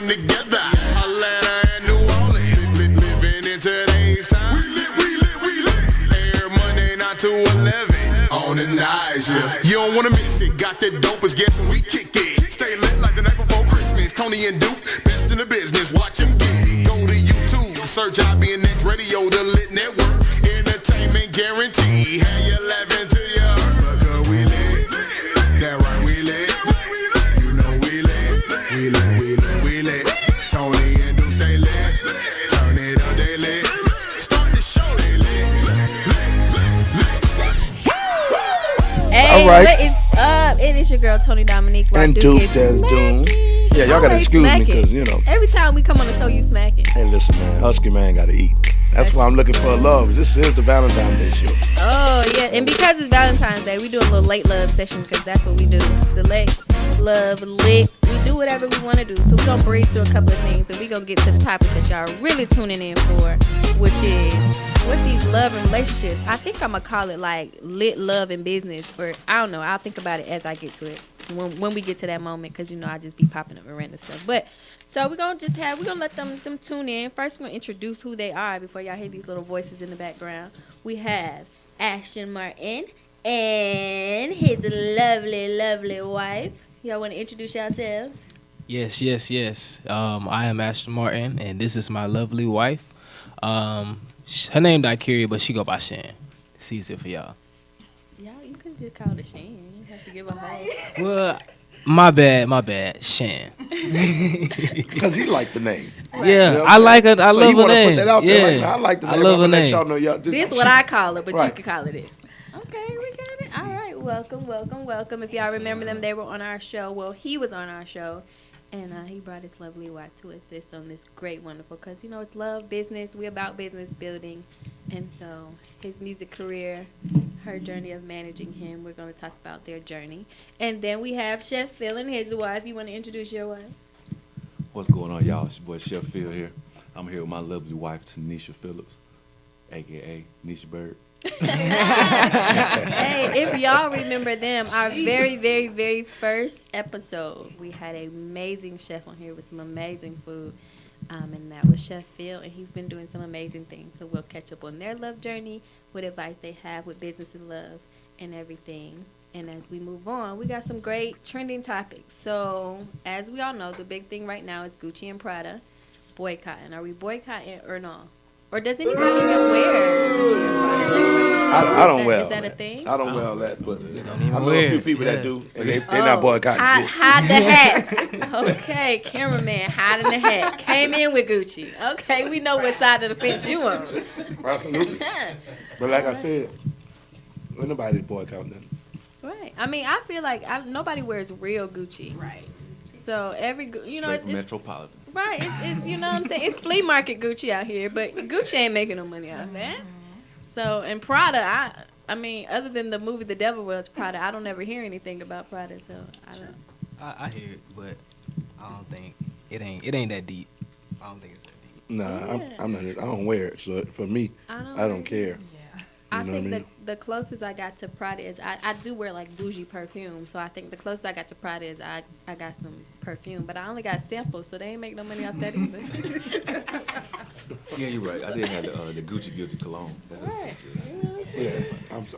together. Atlanta and New Orleans, living in today's time. We lit. Every Monday 9 to 11 on the night shift. You don't wanna miss it. Got the dopest guests when we kick it. Stay lit like the night before Christmas. Tony and Duke, best in the business. Watch them get it. Go to YouTube, search IBNX Radio, the Lit Network. Entertainment guarantee. Have you laughing to your heart? Because we lit. That right, we lit. You know we lit. We lit. Tony and Duke stay lit. Turn it up, they lit. Start the show, they lit. Hey, all right. What is up? It is your girl Tony Dominique. And Duke that's doing. Yeah, y'all gotta excuse me because, you know. Every time we come on the show, you smacking. Hey, listen, man. Husky man gotta eat. That's why I'm looking for love. This is the Valentine's Day show. Oh, yeah. And because it's Valentine's Day, we do a little late love session because that's what we do. The late love, lit. We do whatever we want to do. So we're going to breeze through a couple of things and we're going to get to the topic that y'all are really tuning in for, which is what's these love and relationships. I think I'm going to call it like lit love and business. Or I don't know. I'll think about it as I get to it. When we get to that moment, because, you know, I just be popping up with random stuff. But so we're going to let them tune in. First, we're going to introduce who they are before y'all hear these little voices in the background. We have Ashton Martin and his lovely, lovely wife. Y'all want to introduce yourselves? Yes. I am Ashton Martin, and this is my lovely wife. Her name Daiquiri, but she go by Shan. It's easier for y'all. Y'all, you could just call her Shan. You have to give a whole. Well, my bad, Shan. Because he liked the name. Right. Yeah, you know I like her. I love her name. Put that out there, like, I like the name. I love her name. Let y'all know this is what I call her, but right. You can call it this. Okay, we got it. All right, welcome. If y'all remember them, they were on our show. Well, he was on our show, and he brought his lovely wife to assist on this great, wonderful, because, you know, it's love, business. We're about business building. And so his music career, her journey of managing him, we're going to talk about their journey. And then we have Chef Phil and his wife. You want to introduce your wife? What's going on, y'all? It's your boy Chef Phil here. I'm here with my lovely wife, Tanisha Phillips, a.k.a. Nisha Bird. Hey, if y'all remember them, our very, very, very first episode, we had an amazing chef on here with some amazing food. And that was Chef Phil, and he's been doing some amazing things. So we'll catch up on their love journey, what advice they have with business and love and everything. And as we move on, we got some great trending topics. So as we all know, the big thing right now is Gucci and Prada boycotting. Are we boycotting or no? Or does anybody even wear Gucci and Prada? I don't wear Is that a thing? I don't wear all that, but I know wear a few people that do, and they're not boycotting shit. Hide the hat. Okay, cameraman, hide in the hat. Came in with Gucci. Okay, we know what side of the fence you on. Absolutely. But like I said, nobody's boycotting nothing. Right. I mean, I feel like nobody wears real Gucci. Right. So Straight from Metropolitan. Right. It's you know what I'm saying? It's flea market Gucci out here, but Gucci ain't making no money out of that. So, and Prada, I mean, other than the movie The Devil Wears Prada, I don't ever hear anything about Prada, so I don't. I hear it, but I don't think it ain't that deep. I don't think it's that deep. Nah, I'm not. I don't wear it, so for me, I don't care. Yeah. I think the closest I got to Prada is I do wear like bougie perfume, so I think the closest I got to Prada is I got some perfume, but I only got samples, so they ain't make no money off that either. Yeah, you're right. I did have the Gucci Guilty cologne. Right. Yeah,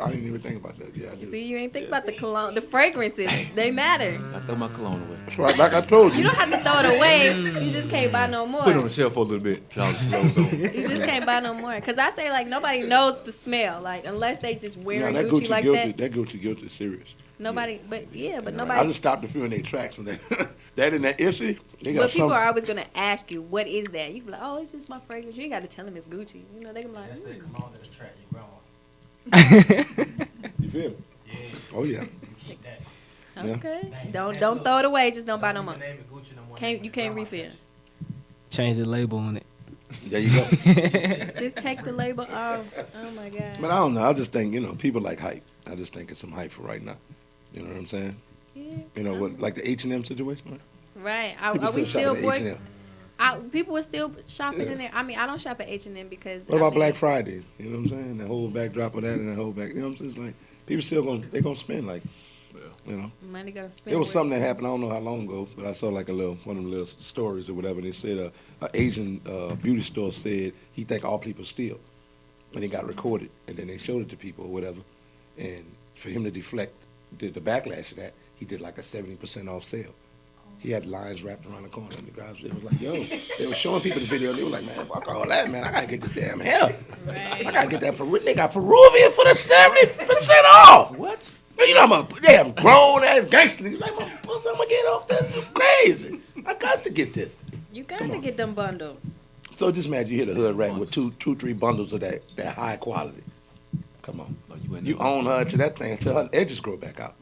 I didn't even think about that. Yeah, I did. See, you ain't think about the cologne, the fragrances, they matter. I throw my cologne away. That's right, like I told You you. don't have to throw it away. You just can't buy no more. Put it on the shelf for a little bit till all the clothes on. You just can't buy no more. Because I say, like, nobody knows the smell. Like, unless they just wearing That Gucci Gucci like guilty, that. that Gucci guilty is serious. Nobody, but I nobody. just stopped a few in their tracks when that in that issue. They got But people something. are always gonna ask you, what is that? You be like, oh, it's just my fragrance. You ain't got to tell them it's Gucci. You know, they can be like, That's the cologne that attract your grandma. You feel me? Yeah. Oh yeah. Keep that. okay, don't throw it away. Just don't buy no more. The name of Gucci no more. You can't refill. Change the label on it. There you go. Just take the label off. Oh my god. But I don't know. I just think people like hype. I just think it's some hype for right now. You know what I'm saying? Yeah. What like the H&M situation? Right. People Are we still shopping at H&M. people are still shopping in there. I mean, I don't shop at H&M because. What about Black Friday? You know what I'm saying? The whole backdrop of that and the whole back. You know what I'm saying? It's like people still gonna spend like You know, Money gonna spend. it was with something that happened. I don't know how long ago, but I saw like one of them little stories or whatever. They said a Asian beauty store said he think all people steal, and it got recorded, and then they showed it to people or whatever. And for him to deflect the backlash of that, he did like a 70% off sale. He had lines wrapped around the corner, and the guys, it was like, yo, they were showing people the video. They were like, man, fuck all that, man. I gotta get this damn hair. Right. I gotta get that. They got Peruvian for the 70% off. What? You know, I'm a damn grown ass gangster. He's like, I'm gonna get off this. You crazy. I got to get this. You gotta get them bundles. So just imagine you hit a hood rat with two, 3 bundles of that high quality. Come on. Oh, You own her to that thing until her edges grow back out.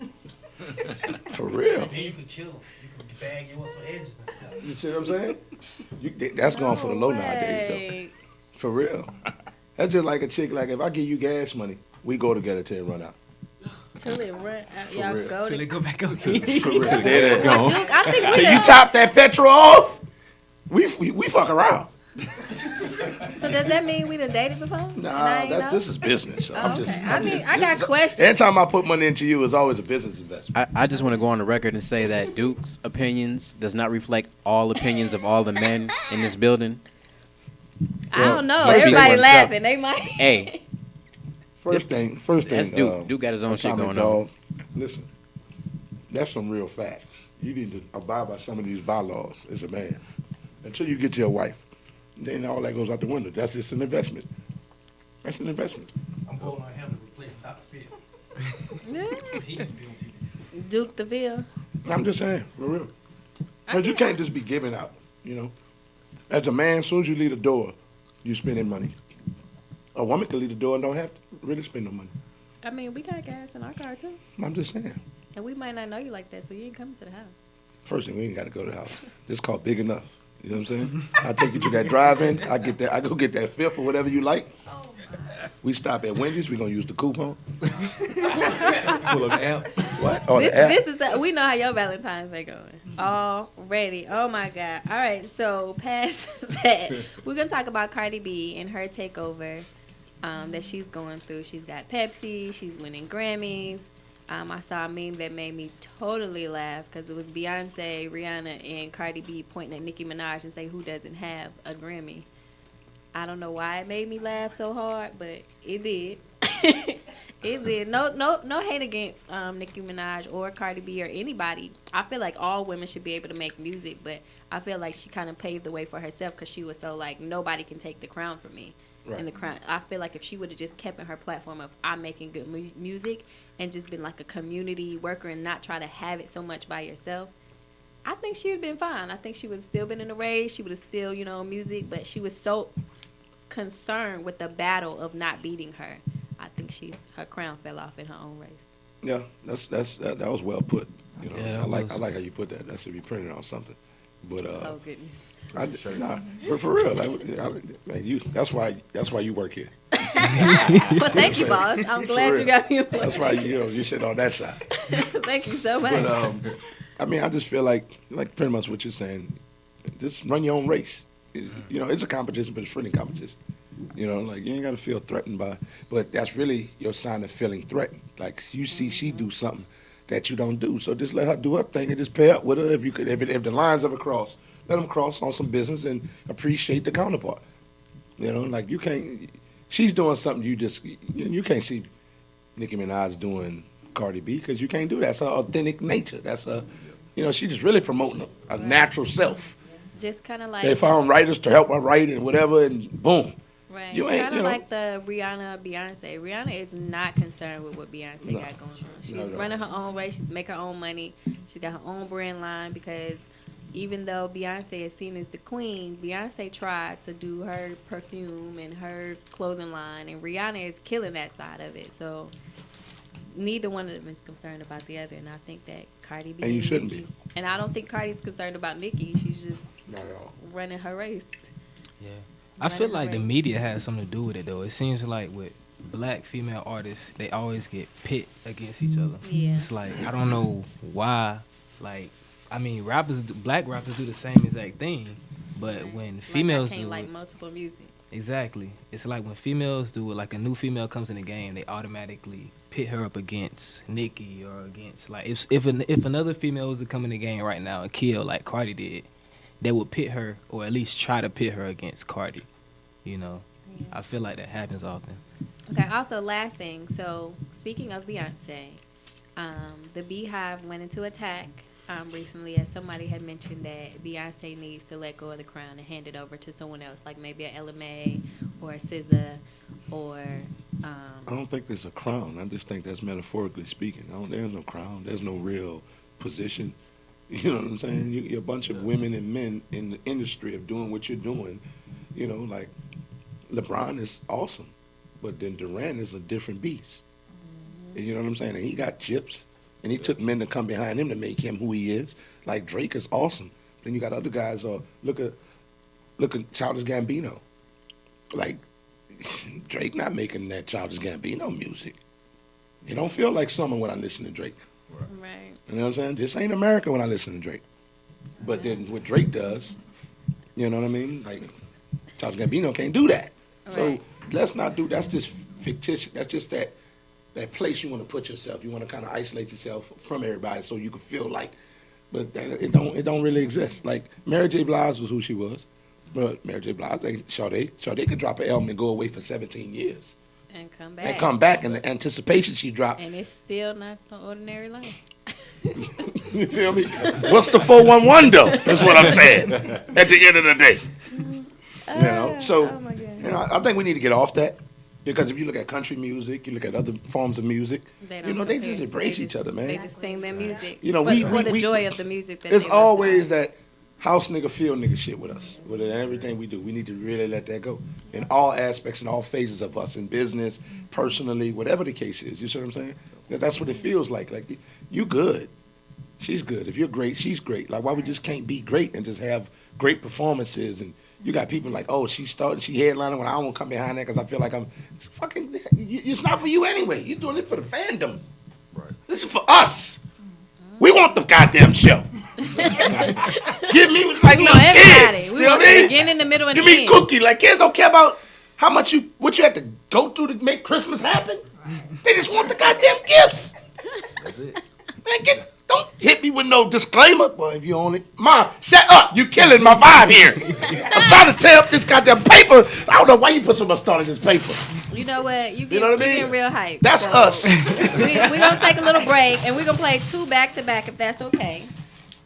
For real. Then you can kill them. You can bag you with some edges and stuff. You see what I'm saying? That's going for the low nowadays, though. For real. That's just like a chick, like if I give you gas money, we go together till it run out. Till it run out. Y'all real. go Till they to. go back up For to real. There they go. Duke, I think we Till you done- top that petrol off, we fuck around. So does that mean we done dated before? And I Nah, ain't know? this is business. Oh, okay. I mean, I got questions. Anytime I put money into you, it's always a business investment. I just want to go on the record and say that Duke's opinions does not reflect all opinions of all the men in this building. I don't know. First Everybody thing- laughing. They might. Hey, First thing. that's Duke. Duke got his own shit Atomic going on. Dog, listen, that's some real facts. You need to abide by some of these bylaws as a man until you get your wife. Then all that goes out the window. That's just an investment. That's an investment. I'm voting on him to replace Dr. Phil. Yeah. He can do it. Duke the Ville. I'm just saying, for real. Because you can't just be giving out, you know. As a man, as soon as you leave the door, you spending money. A woman can leave the door and don't have to really spend no money. I mean, we got gas in our car too, I'm just saying. and we might not know you like that, so you ain't coming to the house. First thing, we ain't got to go to the house. This is called big enough. You know what I'm saying? I take you to that drive-in. I go get that fifth or whatever you like. We stop at Wendy's. We gonna use the coupon. Pull up the app. What? Oh, the app. This is we know how your Valentine's Day going. Already. Oh my God. All right. So past that, we're gonna talk about Cardi B and her takeover that she's going through. She's got Pepsi. She's winning Grammys. I saw a meme that made me totally laugh because it was Beyonce, Rihanna, and Cardi B pointing at Nicki Minaj and say, "Who doesn't have a Grammy?" I don't know why it made me laugh so hard, but it did. It did. No hate against Nicki Minaj or Cardi B or anybody. I feel like all women should be able to make music, but I feel like she kind of paved the way for herself because she was so like, nobody can take the crown from me. Right. And the crown, I feel like if she would have just kept in her platform of I'm making good music and just been like a community worker and not try to have it so much by yourself, I think she would have been fine. I think she would have still been in the race. She would have still, music, but she was so concerned with the battle of not beating her. I think her crown fell off in her own race. Yeah, that was well put. You know, Yeah, I like how you put that. That should be printed on something. But Oh goodness. for real, that's why you work here. Well, thank you, boss. I'm glad real. you got me a That's why you sit on that side. Thank you so much. But I just feel like pretty much what you're saying. Just run your own race. It's a competition, but it's friendly competition. You ain't got to feel threatened by. But that's really your sign of feeling threatened. Like you see, she do something that you don't do. So just let her do her thing and just pair up with her if the lines ever cross. Let them cross on some business and appreciate the counterpart. You can't. She's doing something you can't see Nicki Minaj doing Cardi B because you can't do that. That's her authentic nature. That's her. She's just really promoting a natural self. Just kind of like. They found writers to help her write and whatever, and boom. Right. You ain't, Kind of like the Rihanna, Beyonce. Rihanna is not concerned with what Beyonce got going on. She's Not at all. running her own race. She's making her own money. She got her own brand line because even though Beyonce is seen as the queen, Beyonce tried to do her perfume and her clothing line, and Rihanna is killing that side of it. So neither one of them is concerned about the other, and I think that Cardi B And you shouldn't Nicki, be. And I don't think Cardi's concerned about Nicki. She's just Not at all. running her race. Yeah. I feel like the media has something to do with it, though. It seems like with black female artists, they always get pit against each other. Yeah. It's like, I don't know why. Like, black rappers do the same exact thing, but when females like I can't do like it, multiple music. Exactly. It's like when females do it, like a new female comes in the game, they automatically pit her up against Nikki or against like if another female was to come in the game right now and kill like Cardi did, they would pit her or at least try to pit her against Cardi. You know, Yeah. I feel like that happens often. Okay. Also, last thing. So speaking of Beyonce, the Beehive went into attack recently, as somebody had mentioned that Beyonce needs to let go of the crown and hand it over to someone else, like maybe a LMA or a SZA or. I don't think there's a crown. I just think that's metaphorically speaking. There's no crown. There's no real position. You know what I'm saying? You're a bunch of women and men in the industry of doing what you're doing. You know, like LeBron is awesome, but then Durant is a different beast. You know what I'm saying? And he got chips, and he took men to come behind him to make him who he is. Like Drake is awesome. Then you got other guys. Look at Childish Gambino. Like Drake not making that Childish Gambino music. It don't feel like summer when I listen to Drake. Right. You know what I'm saying? This ain't America when I listen to Drake. But then what Drake does, you know what I mean? Like Childish Gambino can't do that. So Right. let's not do. That's just fictitious. That's just that place you want to put yourself. You want to kind of isolate yourself from everybody so you can feel like. But it don't really exist. Like Mary J. Blige was who she was, but Mary J. Blige, Sade could drop an album and go away for 17 years And come back. and come back, and the anticipation she dropped. And it's still not no ordinary life. You feel me? What's the 411 though? That's what I'm saying. At the end of the day, you know. So, Oh my God. you know, I think we need to get off that, because if you look at country music, you look at other forms of music, They you know, they compare. just embrace They each other, man. They just sing their music. You know, but we- for the we- joy of the music. That It's they love to always do. that house nigga, feel nigga shit with us. With everything we do, we need to really let that go in all aspects and all phases of us, in business, personally, whatever the case is. You see what I'm saying? That's what it feels like. Like you good, she's good. If you're great, she's great. Like why we just can't be great and just have great performances? And you got people like, oh, she headlining when I won't come behind that because I feel like I'm fucking. It's not for you anyway. You're doing it for the fandom. Right. This is for us. We want the goddamn show. Give me like You know, little everybody. kids. We You know want what I the mean? beginning, the middle, and Give the me end. Cookie. Like kids don't care about what you have to go through to make Christmas happen. They just want the goddamn gifts. That's it. Man, don't hit me with no disclaimer. Well, if you only Mom, shut up. You killing my vibe here. I'm trying to tear up this goddamn paper. I don't know why you put so much thought in this paper. You know what? You know what I mean? getting real hype. That's So, us. We're going to take a little break, and we're going to play 2 back-to-back, if that's okay.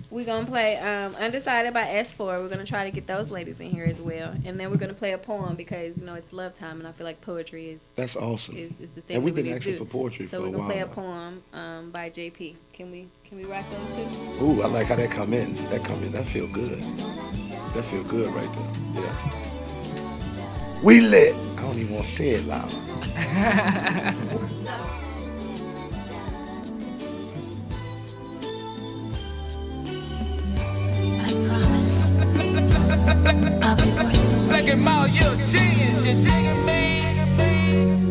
We're going to play Undecided by S4. We're going to try to get those ladies in here as well. And then we're going to play a poem because, you know, it's love time, and I feel like poetry is That's awesome. the thing And we've that we been need to asking do. for poetry So for a we're going while to play a now. poem by JP. Can we rock those 2? Ooh, I like how that come in. That feel good. That feel good right there. Yeah. We lit. I don't even want to say it loud. Look at my you genius, you digging me?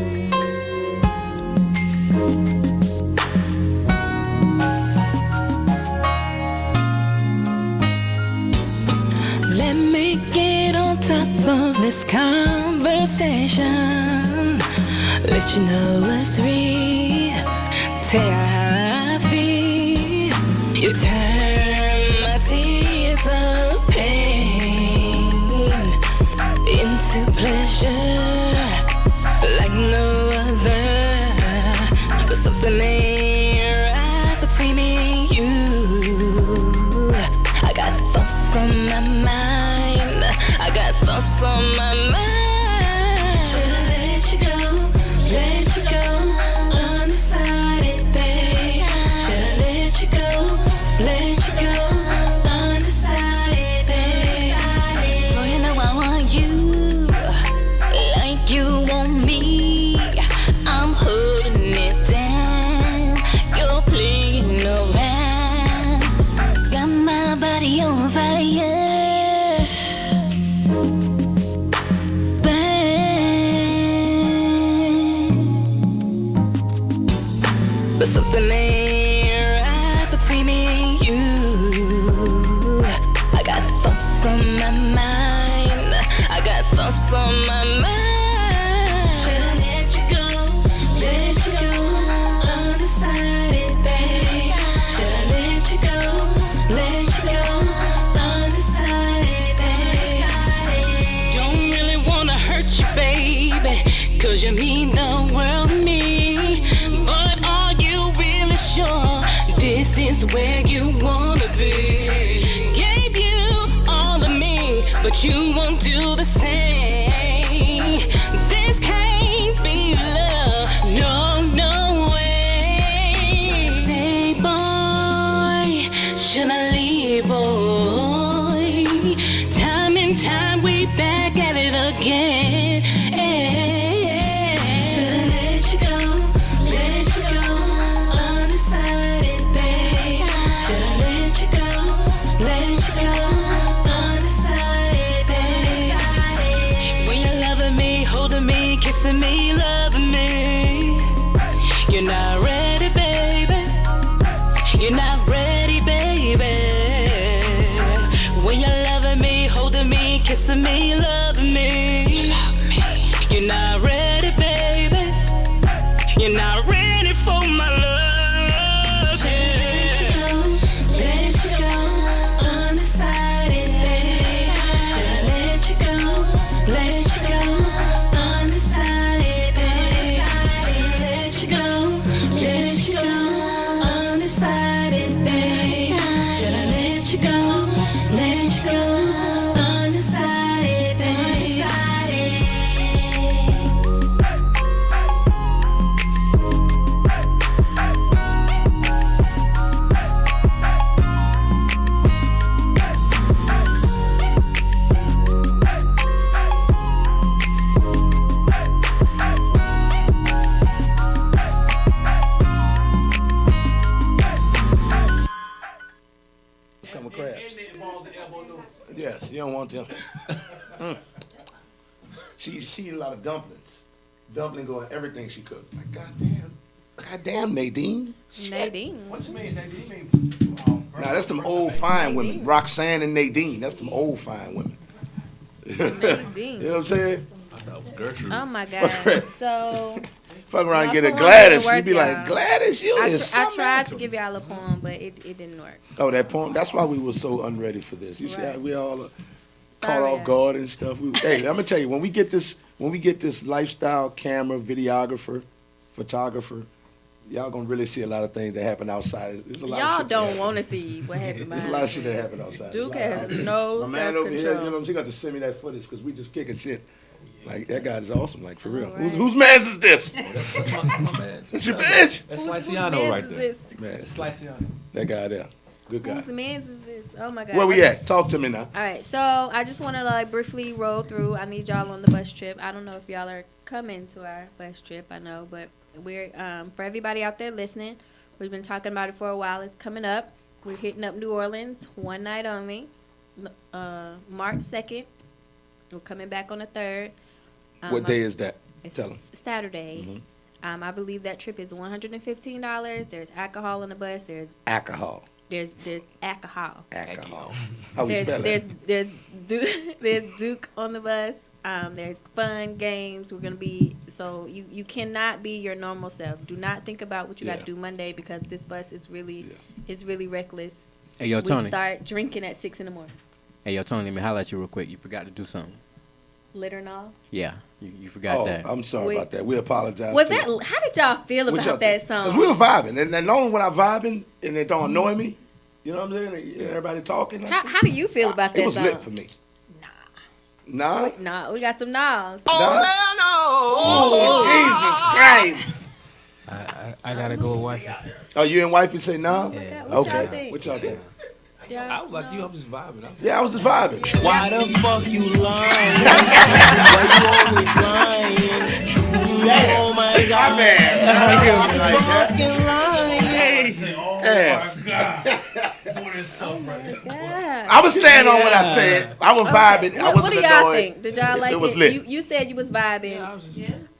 Let me get on top of this conversation. Let you know what's real. Tell you how I feel. You turn my tears of pain into pleasure like no other. There's something ain't right between me and you. I got thoughts on my mind. I got thoughts on my mind. Should I let you go? Let you go. Undecided, babe. Should I let you go? Let you go. Undecided, babe. Oh, you know I want you like you want me. I'm holding it down. You're playing around. Got my body on fire. But something ain't right between me and you. I got thoughts on my mind. I got thoughts on my mind. Should I let you go? Let you go. Undecided, babe. Should I let you go? Let you go. Undecided, babe. Don't really wanna hurt you, baby, 'cause you mean the world to me. But are you really sure this is where you wanna be? Gave you all of me, but you won't do the same. This can't be love, no, no way. Stay, boy, should I leave, boy? Time and time we back at it again. Should I let you go? Let you go. Undecided, babe. Should I let you go? Let you go. Undecided, babe. When you're loving me, holding me, kissing me, loving me, you're not ready, baby. You're not ready, baby. When you're loving me, holding me, kissing me, loving me, you love me. You're not ready, baby. You're not ready for my love. Let you go, let you go. Undecided, babe. Should I let you go? Let you go. Undecided, babe. Should I let you go? Let you go. Undecided, babe. Should I let you go? Let you go. Undecided, babe. Come with crabs. Yes, you don't want them. She eat a lot of dumplings. Dumpling go in everything she cooked. Like, goddamn, Nadine. Nadine. What you mean, Nadine? You mean, Now that's them old fine women. Roxanne and Nadine. That's them old fine women. Nadine. You know what I'm saying? I thought it was Gertrude. Oh my God. So Fuck around and get a My poem Gladys. didn't She'd be work, like, y'all. Gladys, you is I something tried to else." give y'all a poem, but it didn't work. Oh, that poem. That's why we were so unready for this. You see how Right. we all caught Sorry, off guard and stuff. Hey, I'm gonna tell you, when we get this lifestyle camera, videographer, photographer, y'all gonna really see a lot of things that happen outside. There's a lot of Y'all shit that don't happen. want to see what happened There's a behind lot of the shit that happen outside. Duke There's a lot has of- no My man over here, you self-control. know, she got to send me that footage because we just kicking shit. Like, that guy is awesome, like, for real. All right. Whose man's is this? That's my man. That's your bitch? That's Whose Sliceiano man's right is there. this? Man, That's Sliceiano. that guy there. Good guy. Whose man's is this? Oh my God. Where we at? Talk to me now. All right, so I just want to like briefly roll through. I need y'all on the bus trip. I don't know if y'all are coming to our bus trip. I know, but we're for everybody out there listening. We've been talking about it for a while. It's coming up. We're hitting up New Orleans one night only, March 2nd. We're coming back on the 3rd. What day is that? It's Tell 'em. Saturday. Mhm. I believe that trip is $115. There's alcohol on the bus. There's Alcohol. alcohol. Alcohol. How we spell There's it? there's Duke on the bus. There's fun games. We're gonna be so you cannot be your normal self. Do not think about what you got Yeah. to do Monday because this bus is really reckless. Hey, yo, We Tony. start drinking at 6 in the morning. Hey, yo, Tony, let me holler at you real quick. You forgot to do something. Lit or no? Yeah, you forgot Oh, that. I'm sorry Wait. about that. We apologize. Was to that? you. How did y'all feel What y'all about that think? song? 'Cause we were vibing, and normally when I'm vibing and it don't annoy me, you know what I'm saying? And everybody talking. like How that, do you feel about that It was song? lit for me. Nah. No, we got some no's. Oh, Jesus Christ. I gotta go with wifey. Oh, you and wifey say no? Yeah. What y'all Okay. think? What y'all think? Yeah. I was like you, I'm just vibing. Yeah, I was just vibing. Why the fuck you lying? Why you always lying? Oh my God. Fucking lying. Damn. Yeah. I was staying on what I said. I was vibing. I What wasn't do y'all annoyed. think? Did y'all like it? It was lit. You said you was vibing.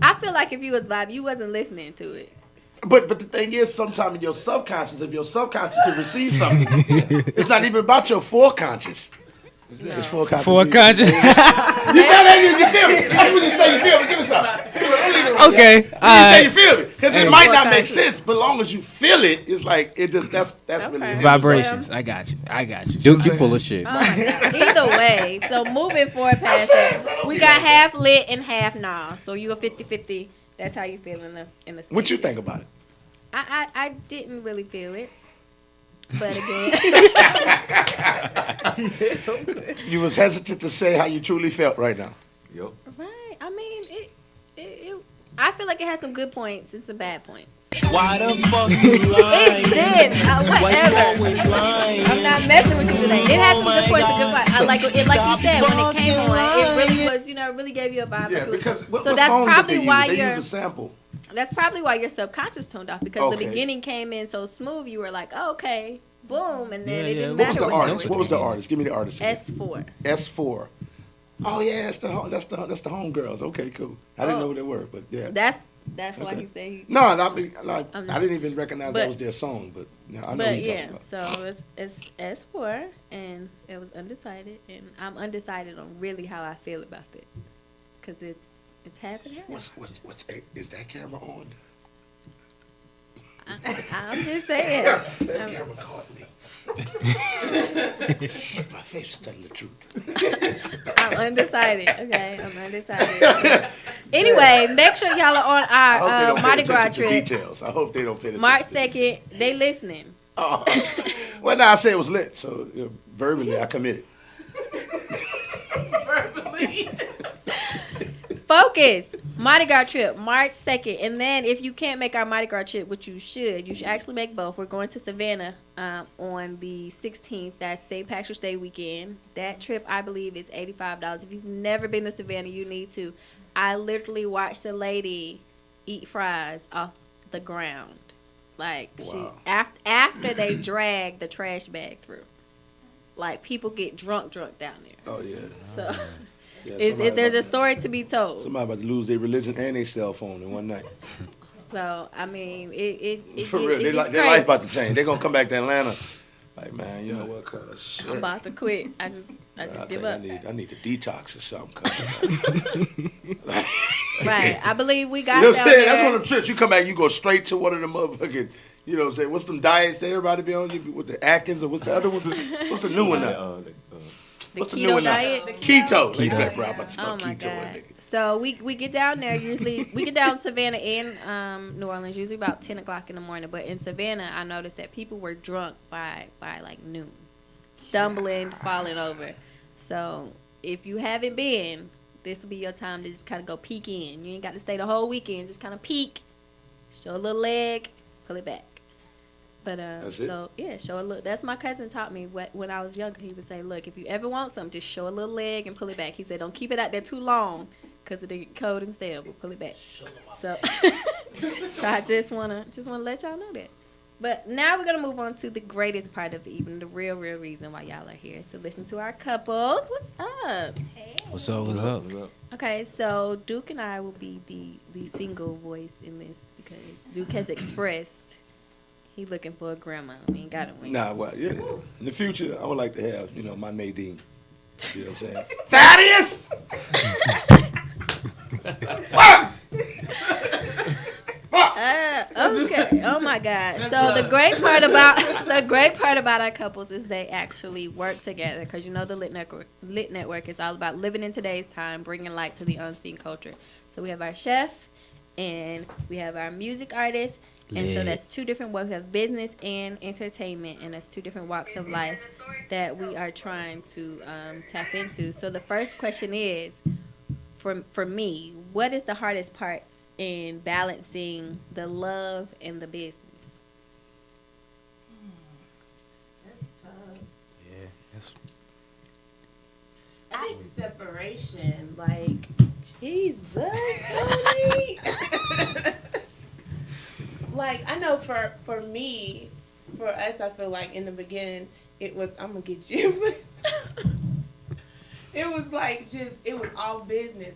I feel like if you was vibing, you wasn't listening to it. But the thing is, sometimes in your subconscious, if your subconscious can receive something, it's not even about your foreconscious. It's full conscious. For conscious. You said that, you feel me? That's what you say, you feel me. Give me some. Don't leave it right Okay. there. You say you feel me. Because it might not make Full sense, but as long as you feel it, it's like, it just, that's really it. Vibrations. I got you. Duke, you full of shit. Oh my God. Either way, so moving forward past that, we got half lit and half nah. So you a 50-50. That's how you feel in the space. What you think about it? I didn't really feel it. But again, You was hesitant to say how you truly felt right now. Yep. right. I mean, it I feel like it had some good points and some bad points. Why the fuck you lying? It did. Why you Whatever. always lying? I'm not messing with you today. It had some good points and good points. Like you said, when it came on, it really was, it really gave you a vibe. Yeah, because what so that's song probably did they why use? They you're. used a sample. That's probably why your subconscious tuned off because the Okay. beginning came in so smooth. You were like, oh, okay, boom, and then Yeah, it yeah. didn't What was matter the what artist? What was the artist? Give me the artist. again. S4. S4. Oh yeah, that's the Homegirls. Okay, cool. I didn't know what they were, but yeah. That's why Okay. he said he. No, I didn't even recognize that But- was their song, but yeah, I know what But you're yeah, talking so it's S4 and it was Undecided, and I'm undecided on really how I feel about it because it's happening. about. What's is that camera on? I'm just saying. That camera caught me. My face is telling the truth. I'm undecided. Okay, I'm undecided. Anyway, make sure y'all are on I hope they our don't pay Mardi Gras attention to trip. details. I hope they don't pay attention. March to details. 2nd, they listening. Oh. Well, now I said it was lit, so verbally I committed. Focus. Mardi Gras trip, March 2nd. And then if you can't make our Mardi Gras trip, which you should actually make both. We're going to Savannah on the 16th. That's St. Patrick's Day weekend. That trip, I believe, is $85. If you've never been to Savannah, you need to. I literally watched a lady eat fries off the ground. Like, Wow. after they drag the trash bag through. Like, people get drunk down there. Oh yeah. So... Yeah, there's a story to be told. Somebody about to lose their religion and their cell phone in one night. So I mean, it For real, their gets life crazy. about to change. They're gonna come back to Atlanta. Like, man, you know what? Cause shit. I'm about to quit. I just I give think up. I need a detox or something. Right. I believe we You got know what down I'm saying? there. That's one of the trips. You come back, you go straight to one of the motherfucking, you know what I'm saying? What's them diets that everybody be on? You with the Atkins or what's the other one? What's the new one now? the What's the keto new one now? diet. Keto. Like, Keto. bro, I'm about to Oh start my keto. god. Nigga. So we get down there usually. We get down to Savannah and New Orleans usually about 10 o'clock in the morning. But in Savannah, I noticed that people were drunk by like noon, stumbling, falling over. So if you haven't been, this will be your time to just kind of go peek in. You ain't got to stay the whole weekend. Just kind of peek, show a little leg, pull it back. But That's it? so yeah, show a little. That's my cousin taught me when I was younger. He would say, "Look, if you ever want something, just show a little leg and pull it back." He said, "Don't keep it out there too long, cause it'll get cold and stale. But pull it back." So, so I just wanna let y'all know that. But now we're gonna move on to the greatest part of the evening, the real reason why y'all are here. So listen to our couples. What's up? Hey. What's up? What's up? Okay, so Duke and I will be the single voice in this because Duke has expressed he looking for a grandma. We ain't got him. Nah, well, yeah. In the future, I would like to have, you know, my Nadine. You know what I'm saying? Thaddeus! Okay. Oh my God. So the great part about our couples is they actually work together because you know the Lit Network is all about living in today's time, bringing light to the unseen culture. So we have our chef and we have our music artist. And so that's two different ways. We have business and entertainment, and that's two different walks of life that we are trying to tap into. So the first question is, for me, what is the hardest part in balancing the love and the business? That's tough. Yeah. That's, I think separation, like, Jesus, Tony. Like, I know for me, for us, I feel like in the beginning, it was, I'm going to get you. It was like it was all business,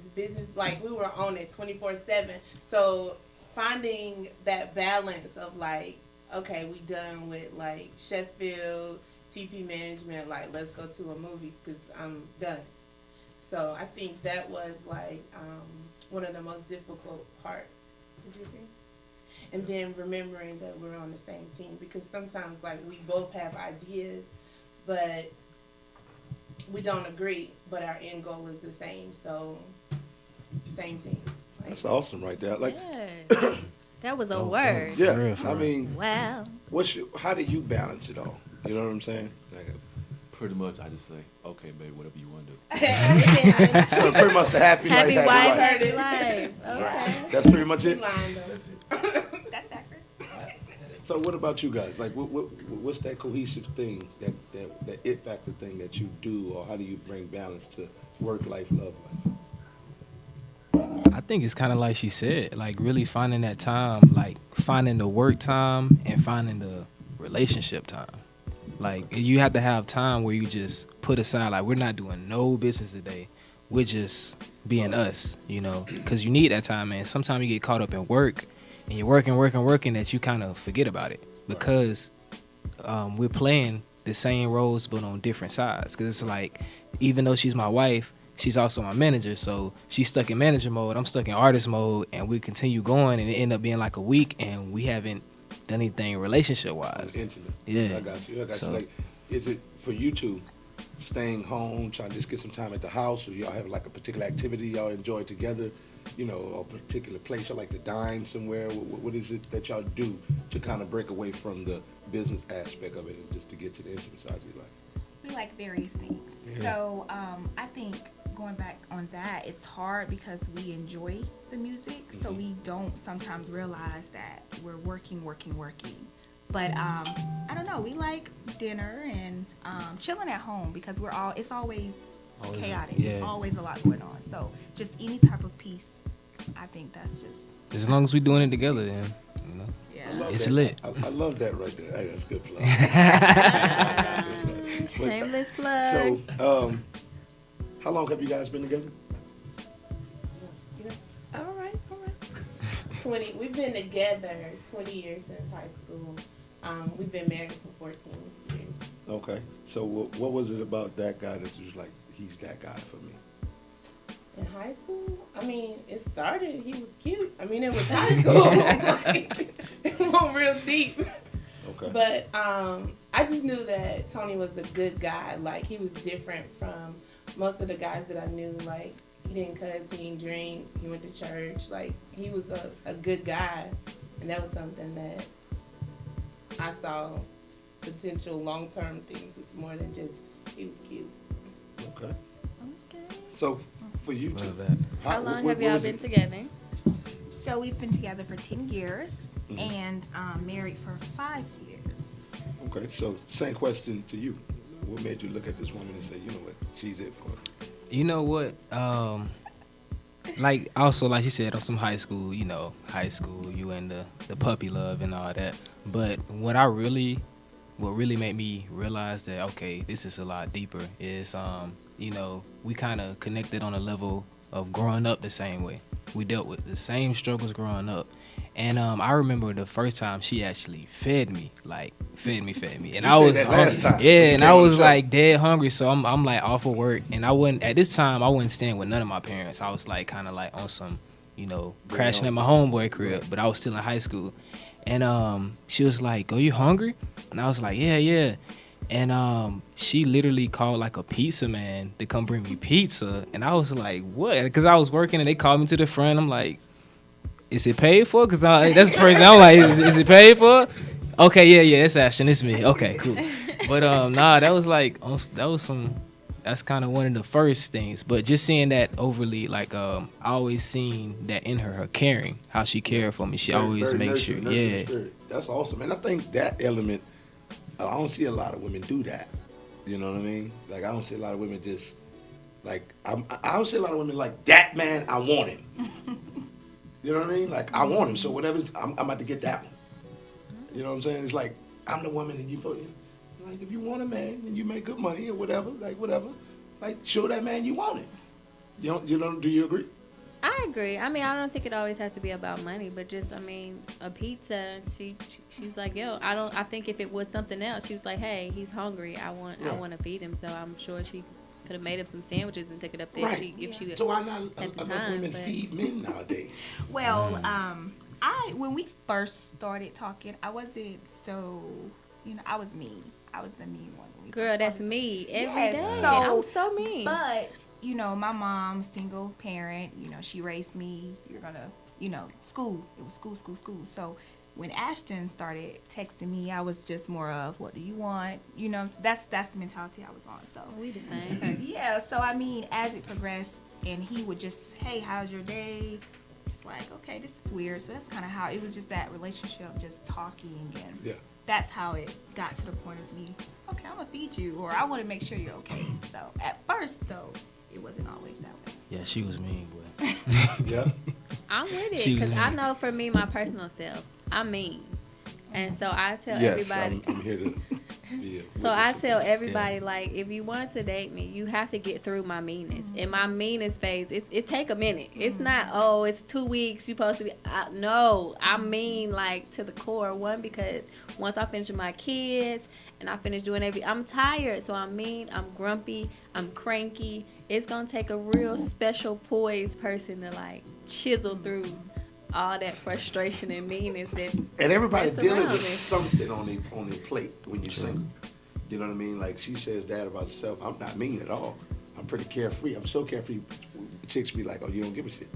like we were on it 24/7. So finding that balance of like, okay, we done with like Sheffield, TP management, like, let's go to a movie because I'm done. So I think that was like one of the most difficult parts. Would you agree? And then remembering that we're on the same team, because sometimes like we both have ideas, but we don't agree, but our end goal is the same. So same team. Like, That's awesome right there. Like, Yeah. That was a word. yeah, For real, for I real. mean, Wow. how do you balance it all? You know what I'm saying? Like, Pretty much, I just say, okay, baby, whatever you want to do. so pretty much a happy life, Happy wife, happy happy life. Okay. That's pretty much we it. lined up. That's accurate. So what about you guys? Like, what's that cohesive thing, that it factor thing that you do, or how do you bring balance to work life, love life? I think it's kind of like she said, like really finding that time, like finding the work time and finding the relationship time. Like you have to have time where you just put aside, like we're not doing no business today. We're just being us, you know, because you need that time, man. Sometimes you get caught up in work and you're working that you kind of forget about it because we're playing the same roles but on different sides. Because it's like, even though she's my wife, she's also my manager, so she's stuck in manager mode, I'm stuck in artist mode, and we continue going, and it end up being like a week, and we haven't done anything relationship-wise. Intimate. Yeah. I got you. So- Like, is it for you two staying home, trying to just get some time at the house, or y'all have like a particular activity y'all enjoy together, you know, or a particular place y'all like to dine somewhere? What is it that y'all do to kind of break away from the business aspect of it and just to get to the intimate side of your life? We like various things. Yeah. So I think going back on that, it's hard because we enjoy the music, so we don't sometimes realize that we're working. But I don't know. We like dinner and chilling at home because it's always chaotic. yeah. There's always a lot going on. So just any type of peace, I think that's just As long as we're doing it together, then, you know, yeah. I love it's that. lit. I love that right there. Hey, that's good plug. Shameless plug. So, how long have you guys been together? All right. 20. We've been together 20 years since high school. We've been married for 14 years. Okay. So, what was it about that guy that you was like, he's that guy for me? In high school, I mean, it started. He was cute. I mean, it was high school. Like, it went real deep. Okay. But I just knew that Tony was a good guy. Like, he was different from most of the guys that I knew. Like, he didn't cuss, he didn't drink, he went to church. Like, he was a good guy. And that was something that I saw potential long-term things with, more than just he was cute. Okay. So, for you two, Love that. How long what have y'all was been it? together? So we've been together for 10 years Mhm. and married for 5 years. Okay. So, same question to you. What made you look at this woman and say, you know what, she's it for me? You know what? Like also like you said on some high school, you know, you and the puppy love and all that. But what really made me realize that okay, this is a lot deeper is you know, we kind of connected on a level of growing up the same way. We dealt with the same struggles growing up. And I remember the first time she actually fed me, and You I was said that last time when yeah, you and came I on the was show. like dead hungry, so I'm like off of work, and I wouldn't at this time I wasn't staying with none of my parents. I was like kind of like on some, you know, crashing at my homeboy crib, but I was still in high school, and she was like, "Oh, you hungry?" And I was like, "Yeah." And she literally called like a pizza man to come bring me pizza, and I was like, "What?" Because I was working, and they called me to the front. I'm like, "Is it paid for?" Because that's the first thing I'm like, is it paid for? Okay, yeah, it's Ashton, it's me. Okay, cool. But nah, that was like that's kind of one of the first things. But just seeing that overly, like I always seen that in her caring, how she cared for me. She always Very makes sure, nurturing yeah. spirit. That's awesome. And I think that element, I don't see a lot of women do that. You know what I mean? Like, I don't see a lot of women just, like, I don't see a lot of women like, that man, I want him. You know what I mean? Like, I want him, so whatever, I'm about to get that one. You know what I'm saying? It's like, I'm the woman and you put, like, if you want a man and you make good money or whatever, like, show that man you want him. Do you agree? I I agree. I mean, I don't think it always has to be about money, but just, I mean, a pizza. She was like, yo, I think if it was something else, she was like, hey, he's hungry. I want to feed him. So I'm sure she could have made him some sandwiches and took it up there if she So why not at the enough time, women but- feed men nowadays? Well, when we first started talking, I wasn't so, I was mean. I was the mean one. When we Girl, first that's started me every Yes, day. so- I'm so mean. But, my mom, single parent, she raised me. You're going to, school. It was school. So when Ashton started texting me, I was just more of, what do you want? That's the mentality I was on. So we the same. yeah. So, I mean, as it progressed, and he would just, hey, how's your day? Just like, okay, this is weird. So that's kind of how, it was just that relationship, just talking, and that's how it got to the point of me, okay, I'm going to feed you, or I want to make sure you're okay. So at first, though, it wasn't always that way. Yeah, she was mean, boy. Yeah. I'm with it She was because I mean. know for me, my personal self, I'm mean, and so I tell Yes, everybody. I'm here to be a So I witness. tell everybody, like, if you want to date me, you have to get through my meanness. In my meanness phase, it take a minute. It's not, oh, it's 2 weeks, you supposed to be. No, I mean, like, to the core. One, because once I finish with my kids and I finish doing I'm tired. So I'm mean, I'm grumpy, I'm cranky. It's going to take a real special poised person to, like, chisel through all that frustration and meanness that. And everybody that's dealing around with me. something on their plate when you're single. You know what I mean? Like she says that about herself. I'm not mean at all. I'm pretty carefree. I'm so carefree. Chicks be like, oh, you don't give a shit.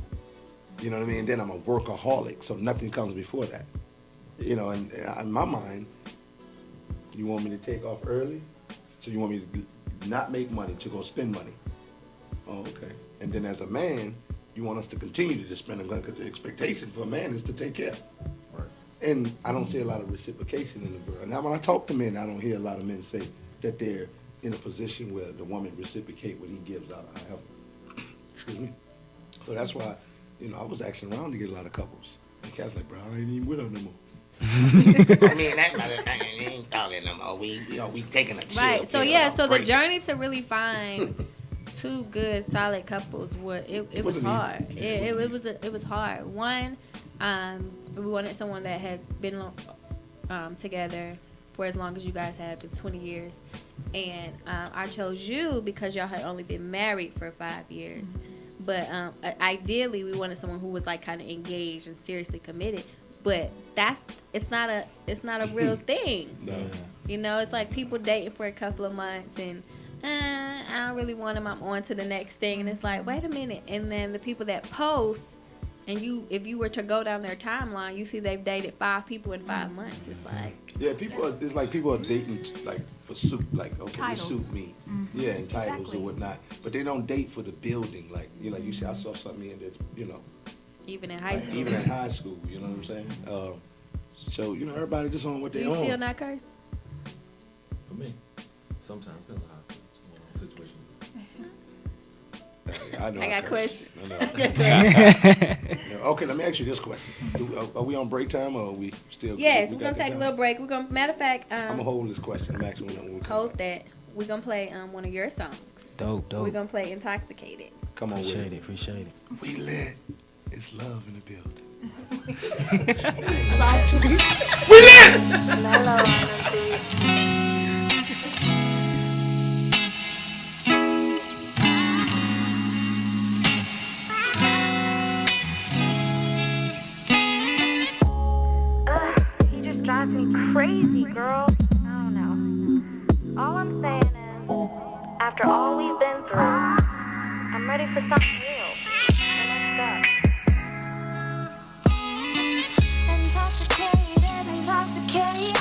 You know what I mean? Then I'm a workaholic, so nothing comes before that. And in my mind, you want me to take off early? So you want me to not make money, to go spend money? Oh, okay. And then as a man, you want us to continue to just spend money because the expectation for a man is to take care. Right. And I don't see a lot of reciprocation in the world. Now, when I talk to men, I don't hear a lot of men say that they're in a position where the woman reciprocate what he gives out of her. Excuse me. So that's why, I was asking around to get a lot of couples. And cats like, bro, I ain't even with her no more. I mean, that motherfucker ain't talking no more. We taking a chill. Right. So so the journey to really find two good solid couples it was hard. It was hard. One, we wanted someone that had been together for as long as you guys have, been 20 years. And I chose you because y'all had only been married for 5 years. But ideally, we wanted someone who was like kind of engaged and seriously committed. But it's not a real thing. No. It's like people dating for a couple of months and I don't really want him. I'm on to the next thing, and it's like, wait a minute. And then the people that post, and if you were to go down their timeline, you see they've dated 5 people in 5 months. It's like it's like people are dating like for suit, like okay, this Titles. suit me, and titles or whatnot. But they don't date for the building, like you see, I saw something in there, even in high school. even in high school, you know what I'm saying? So everybody just on what Do they you on. still not curse? For me, sometimes depends on how situation. I know. I got curse. questions. I know. Okay, let me ask you this question: Are we on break time or are we still? Yes, we we're got gonna the take a time? little break. Matter of fact, I'm gonna hold this question. I'm actually when we come hold back. that. We're gonna play one of your songs. Dope. We're gonna play "Intoxicated." Come on, with Appreciate it. We lit. It's love in the building. You just drive me crazy, girl. I don't know. All I'm saying is, after all we've been through, I'm ready for something real. So let's go. Intoxicated, intoxicated,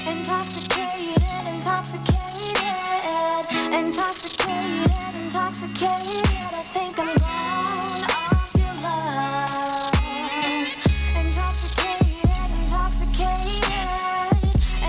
intoxicated, intoxicated, intoxicated, intoxicated. I think I'm gone off your love. Intoxicated, intoxicated,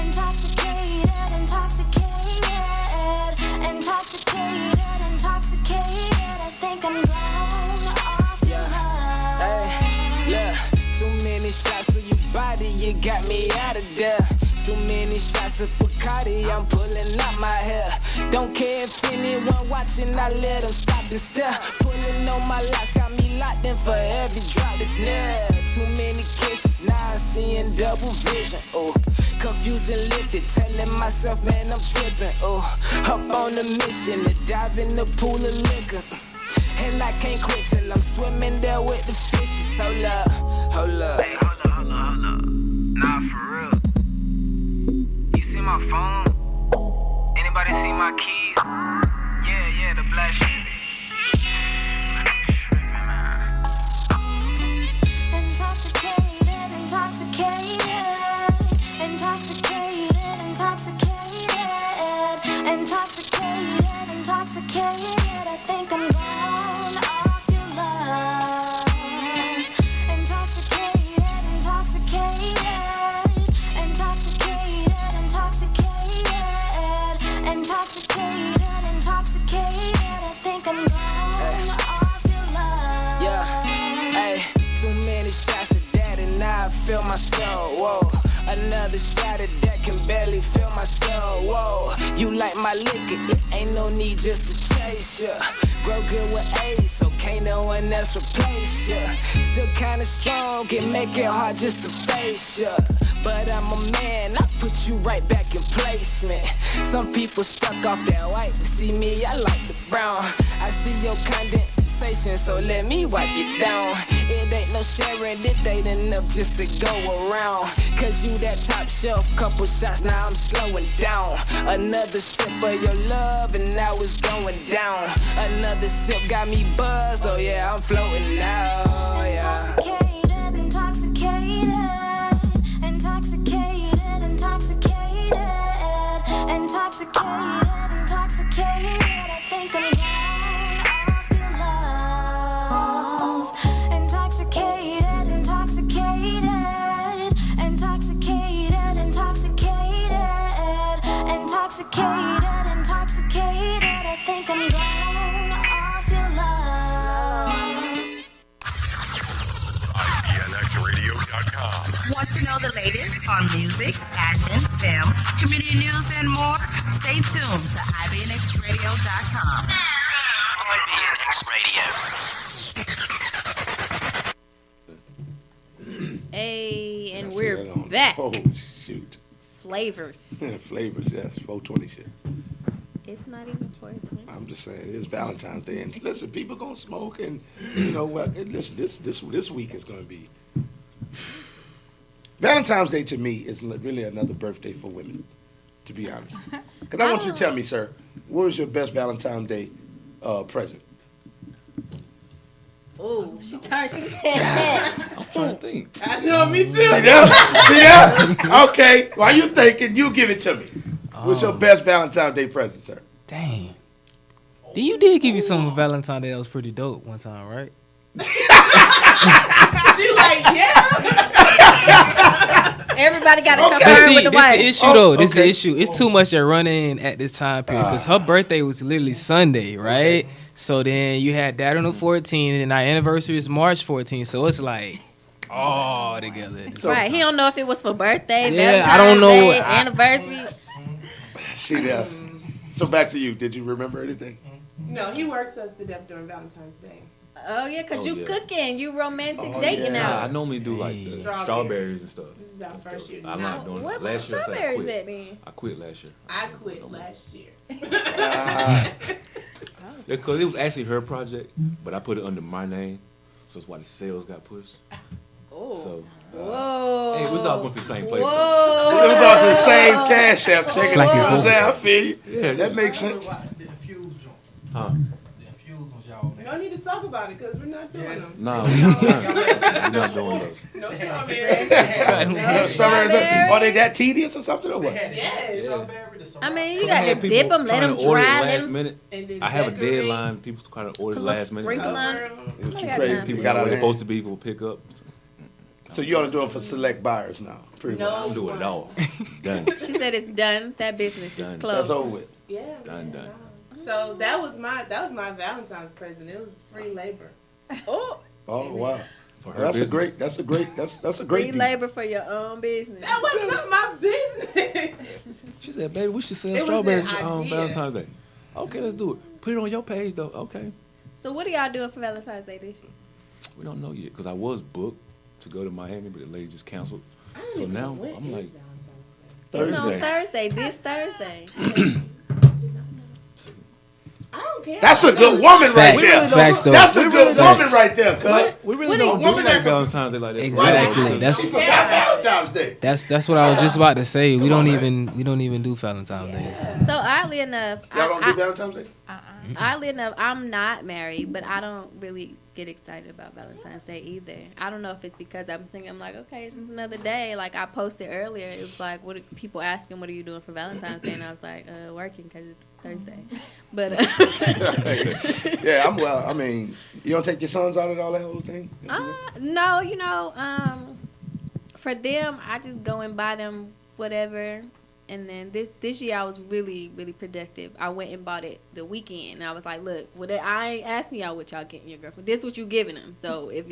intoxicated, intoxicated, intoxicated, intoxicated. I think I'm gone off your love. Hey, look, too many shots of your body, you got me out of there. Too many shots of Bacardi, I'm pulling out my hair. Don't care if anyone watching, I let them stop and stare. Pulling on my locks, got me locked in for every drop that's near. Too many kisses, now I'm seeing double vision. Oh, confused and lifted, telling myself, man, I'm tripping. Oh, up on a mission to dive in the pool of liquor. And I can't quit till I'm swimming there with the fishes. Hold up, hold up. Hey, hold up. Nah, for real. You see my phone? Anybody see my keys? Yeah, the black shit. Intoxicated, I think I'm gone off your love. Intoxicated, I think I'm gone off your love. Yeah, hey, too many shots of that and now I feel my soul. Whoa, another shot of that can barely feel my soul. Whoa, you like my liquor, it ain't no need just to chase ya. Grow good with age, so can't no one else replace ya. Still kinda strong, it make it hard just to face ya. But I'm a man, I put you right back in placement. Some people stuck off that white, see me, I like the brown. I see your condensation, so let me wipe it down. It ain't no sharing, it ain't enough just to go around. Cause you that top shelf, couple shots, now I'm slowing down. Another sip of your love, and now it's going down. Another sip got me buzzed, oh yeah, I'm floating now, oh yeah. Intoxicated, I think I'm gone off your love. Intoxicated, I think I'm gone off your love. IPNXradio.com. Want to know the latest on music, fashion, film, community news, and more? Stay tuned to IBNXradio.com. IBNX Radio. Hey, and I see we're that on- back. Oh, shoot. Flavors. Flavors, yes. 420 shit. It's not even 420. I'm just saying, it's Valentine's Day. And listen, people going to smoke. And, you know what? Listen, this week is going to be. Valentine's Day to me is really another birthday for women, to be honest. Because I want you to tell me, sir, what was your best Valentine's Day present? Oh, she turned. She said that. I'm trying to think. I know, me too. See that? See that? Okay. While you thinking, you give it to me. What's your best Valentine's Day present, sir? Dang. You did give me some Valentine's Day that was pretty dope one time, right? She like, yeah. Everybody got to But confirm see, with the this wife. the issue though. This okay. the issue. It's too much that run in at this time period because her birthday was literally Sunday, right? So then you had that on the 14th, and our anniversary is March 14th. So it's like all together. at the same Right. time. He don't know if it was for birthday, Yeah, Valentine's I don't know. Day, anniversary. See that? So back to you. Did you remember anything? No, he works us to death during Valentine's Day. Oh yeah, cause Oh, you yeah. cooking, you romantic Oh, dating yeah. I out. normally do like the Strawberries. strawberries and stuff. This is our first year. I'm not doing What it. was Last year I said I strawberries quit. at then? I quit last year. I quit last year. Because it was actually her project, but I put it under my name, so that's why the sales got pushed. Oh. So, Whoa. hey, we all went to the same place. Though. Whoa. We brought to the same cash app. Check it like out. You you know what I'm both. saying? I feel you. Yeah, That makes sense. The infused joints. Huh? The infused ones y'all We don't need to talk about it because we're not doing them. Nah, we're not doing those. No strawberries. No Strawberries, are they that tedious or something or what? Yes. I mean, you I got had to people dip them, let trying them to order it dry, let last them minute. And then I have a decorate. deadline. People trying to order Put a last minute. sprinkle on. It was I too got crazy. time. People Got got out they're of supposed hand. to be for pickup. So you only doing for select buyers now, pretty No. much. I'm doing it all. Done. She said it's done. That business Done. is That's closed. over with. Yeah. Done, man, done. no. So that was my Valentine's present. It was free labor. Oh, Oh wow. For her That's a business. great that's a free great deal. labor for your own business. That was not my business. She said, baby, we should sell It was strawberries an on idea. Valentine's Day. Okay, let's do it. Put it on your page, though. Okay. So what are y'all doing for Valentine's Day this year? We don't know yet because I was booked to go to Miami, but the lady just canceled. I don't So even now know when I'm is like, Valentine's Day. It's on Thursday, this Thursday. I don't care. That's a good woman right Facts. there. Facts, though. That's a good Facts. woman right there, cuz. we really don't do like Valentine's Day like that. Exactly. That's She forgot Valentine's Day. that's what I was just about to say. We don't even do Valentine's Day. So oddly enough, Y'all don't do Valentine's Day? oddly enough, I'm not married, but I don't really get excited about Valentine's Day either. I don't know if it's because I'm thinking, I'm like, okay, it's just another day. Like I posted earlier, it was like, what are people asking, what are you doing for Valentine's Day? And I was like, working because it's Thursday. But Yeah, I'm well. I mean, you don't take your sons out of all that whole thing? no, you know, for them, I just go and buy them whatever. And then this year I was really productive. I went and bought it the weekend, and I was like, look, I ain't asking y'all what y'all getting your girlfriend. This is what you giving them. So if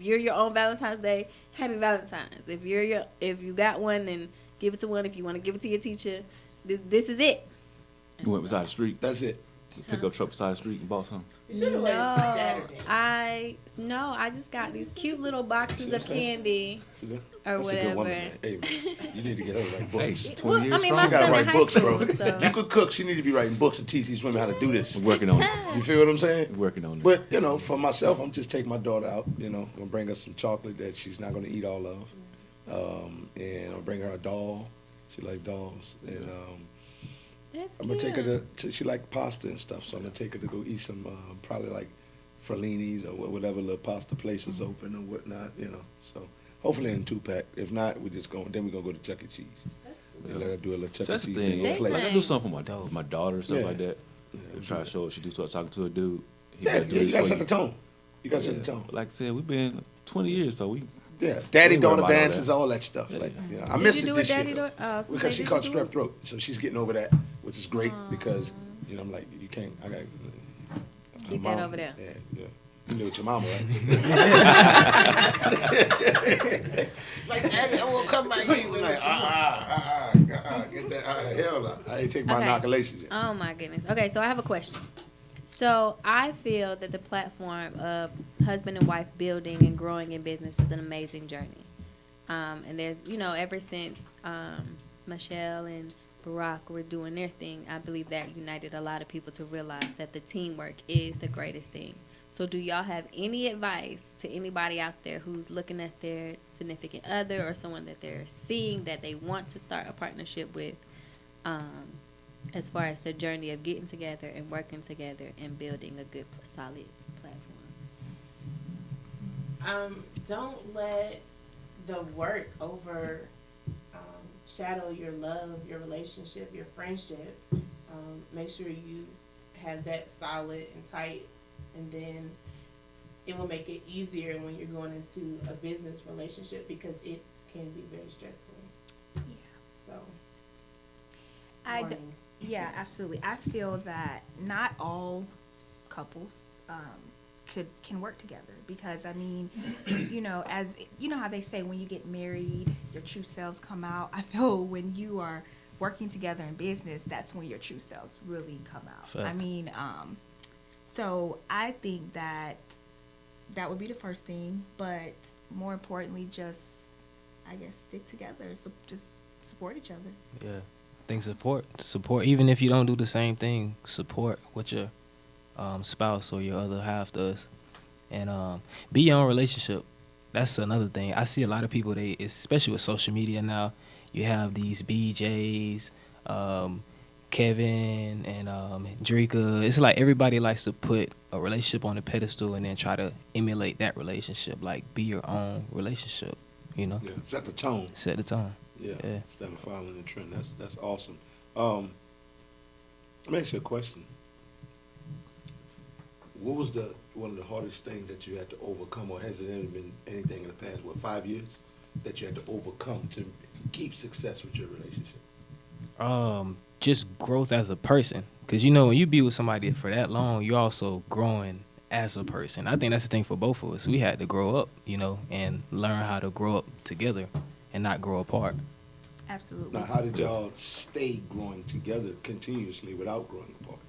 you're your own Valentine's Day, happy Valentine's. If you got one, then give it to one. If you want to give it to your teacher, this is it. You went beside the street. That's it. Pick up truck beside the street and bought something. You should have waited till Saturday. I just got these cute little boxes of candy or That's whatever. a good woman, man. Hey, you need to get her to write books. Hey, 20 years my strong. She gotta son in write high books, school, bro. so. You could cook. She need to be writing books to teach these women how to do this. We're working on it. You feel what I'm saying? We're working on it. But, you know, for myself, I'm just taking my daughter out, you know, I'm going to bring her some chocolate that she's not going to eat all of. And I'll bring her a doll. She likes dolls. And That's I'm going to take her cute. to, she like pasta and stuff, so I'm going to take her to go eat some, probably like Fellini's or whatever little pasta place is open or whatnot, you know. So hopefully in 2-pack. If not, we're just going, then we're going to go to Chuck E. Cheese. Let her do a little Chuck So that's E. the Cheese thing. thing. Like, Play. I do something for my daughter and stuff Yeah. like that. Try to show her she do start talking to a dude. He Yeah, gotta do you this got to for set the tone. You got to set the tone. Like I said, we've been 20 years, so we. Yeah, daddy We worry daughter about all dances, that. all that stuff. Yeah. Like, you know, I Did missed you it do this a year daddy though, daughter? I was gonna because say, she did caught you do it? strep throat, so she's getting over that, which is great because you know I'm like you can't. I got Keep that over there. Yeah. You knew with your mama, right? Like, Daddy, I won't come by you. Like, get that hell no. I ain't take my Okay. inoculations yet. Oh my goodness. Okay, so I have a question. So I feel that the platform of husband and wife building and growing in business is an amazing journey. And there's, you know, ever since Michelle and Barack were doing their thing, I believe that united a lot of people to realize that the teamwork is the greatest thing. So do y'all have any advice to anybody out there who's looking at their significant other or someone that they're seeing that they want to start a partnership with, as far as the journey of getting together and working together and building a good, solid platform? Don't let the work shadow your love, your relationship, your friendship. Make sure you have that solid and tight, and then it will make it easier when you're going into a business relationship because it can be very stressful. Yeah. So, Yeah, absolutely. I feel that not all couples can work together because I mean, you know, as you know how they say when you get married, your true selves come out. I feel when you are working together in business, that's when your true selves really come out. Facts. I mean, so I think that would be the first thing, but more importantly, just I guess stick together. So just support each other. Yeah. I think support. Even if you don't do the same thing, support what your spouse or your other half does, and be your own relationship. That's another thing. I see a lot of people. Especially with social media now, you have these BJs, Kevin and Drika. It's like everybody likes to put a relationship on a pedestal and then try to emulate that relationship. Like be your own relationship. You know. Yeah, set the tone. Set the tone. Yeah, instead of following the trend. That's awesome. Let me ask you a question. What was one of the hardest things that you had to overcome, or has it been anything in the past, 5 years, that you had to overcome to keep success with your relationship? Just growth as a person. Because, you know, when you be with somebody for that long, you're also growing as a person. I think that's the thing for both of us. We had to grow up, you know, and learn how to grow up together and not grow apart. Absolutely. Now, how did y'all stay growing together continuously without growing apart?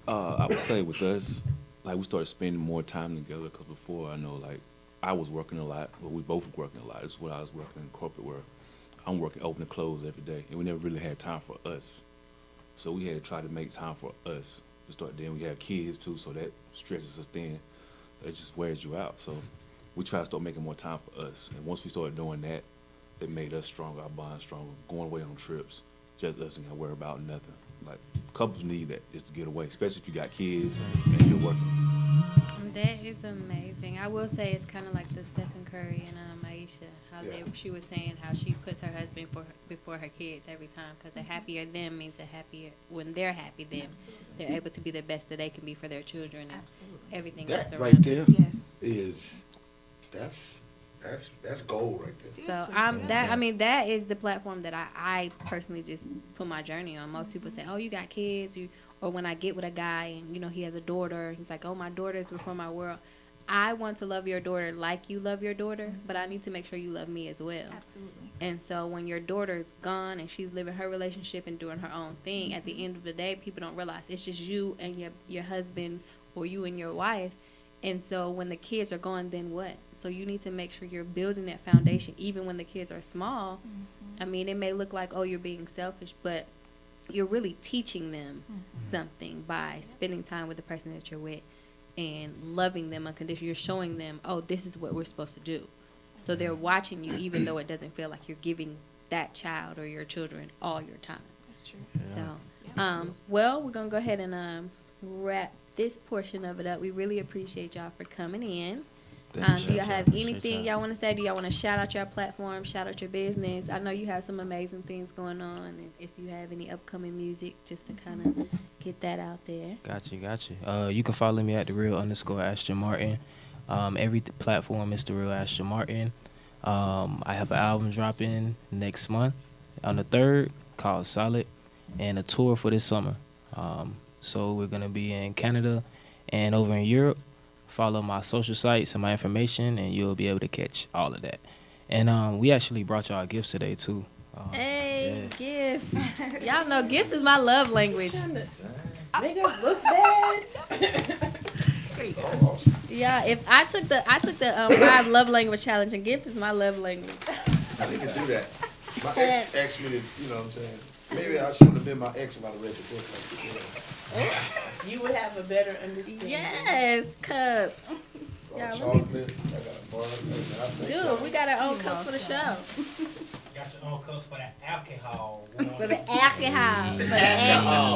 I would say with us, like we started spending more time together. Because before, I know like I was working a lot, but we both were working a lot. This is what I was working in corporate where I'm working open and close every day, and we never really had time for us. So we had to try to make time for us. To start then we have kids too, so that stretches us thin. It just wears you out. So we try to start making more time for us. And once we started doing that, it made us stronger, our bond stronger, going away on trips. Just us and gotta worry about nothing. Like couples need that just to get away, especially if you got kids and you're working. That is amazing. I will say it's kind of like the Stephen Curry and Aisha. How she was saying how she puts her husband before her kids every time, because a happier them means a happier when they're happy. Then they're able to be the best that they can be for their children and everything else That around right them. there is that's gold right there. So that is the platform that I personally just put my journey on. Most people say, "Oh, you got kids," or when I get with a guy and he has a daughter, he's like, "Oh, my daughter is before my world." I want to love your daughter like you love your daughter, but I need to make sure you love me as well. Absolutely. And so when your daughter's gone and she's living her relationship and doing her own thing, at the end of the day, people don't realize it's just you and your husband or you and your wife. And so when the kids are gone, then what? So you need to make sure you're building that foundation, even when the kids are small. I mean, it may look like, oh, you're being selfish, but you're really teaching them something by spending time with the person that you're with and loving them unconditionally. You're showing them, oh, this is what we're supposed to do. So they're watching you, even though it doesn't feel like you're giving that child or your children all your time. That's true. So, well, we're going to go ahead and wrap this portion of it up. We really appreciate y'all for coming in. Do y'all have anything y'all want to say? Do y'all want to shout out your platform, shout out your business? I know you have some amazing things going on. And if you have any upcoming music, just to kind of get that out there. Got you. You can follow me at @the_Ashton Martin. Every platform is @Ashton Martin. I have an album dropping next month on the 3rd called Solid, and a tour for this summer. So we're gonna be in Canada and over in Europe. Follow my social sites and my information, and you'll be able to catch all of that. And we actually brought y'all gifts today too. Hey, gifts! Y'all know gifts is my love language. Make us look bad. Yeah, if I took the 5 love language challenge, and gifts is my love language. I need to do that. My ex asked me to, you know what I'm saying? Maybe I shouldn't have been my ex if I'd have read the book. You would have a better understanding. Yes, cups. Yeah, dude, we got our own cups for the show. Got your own cups for the alcohol. For the alcohol. For the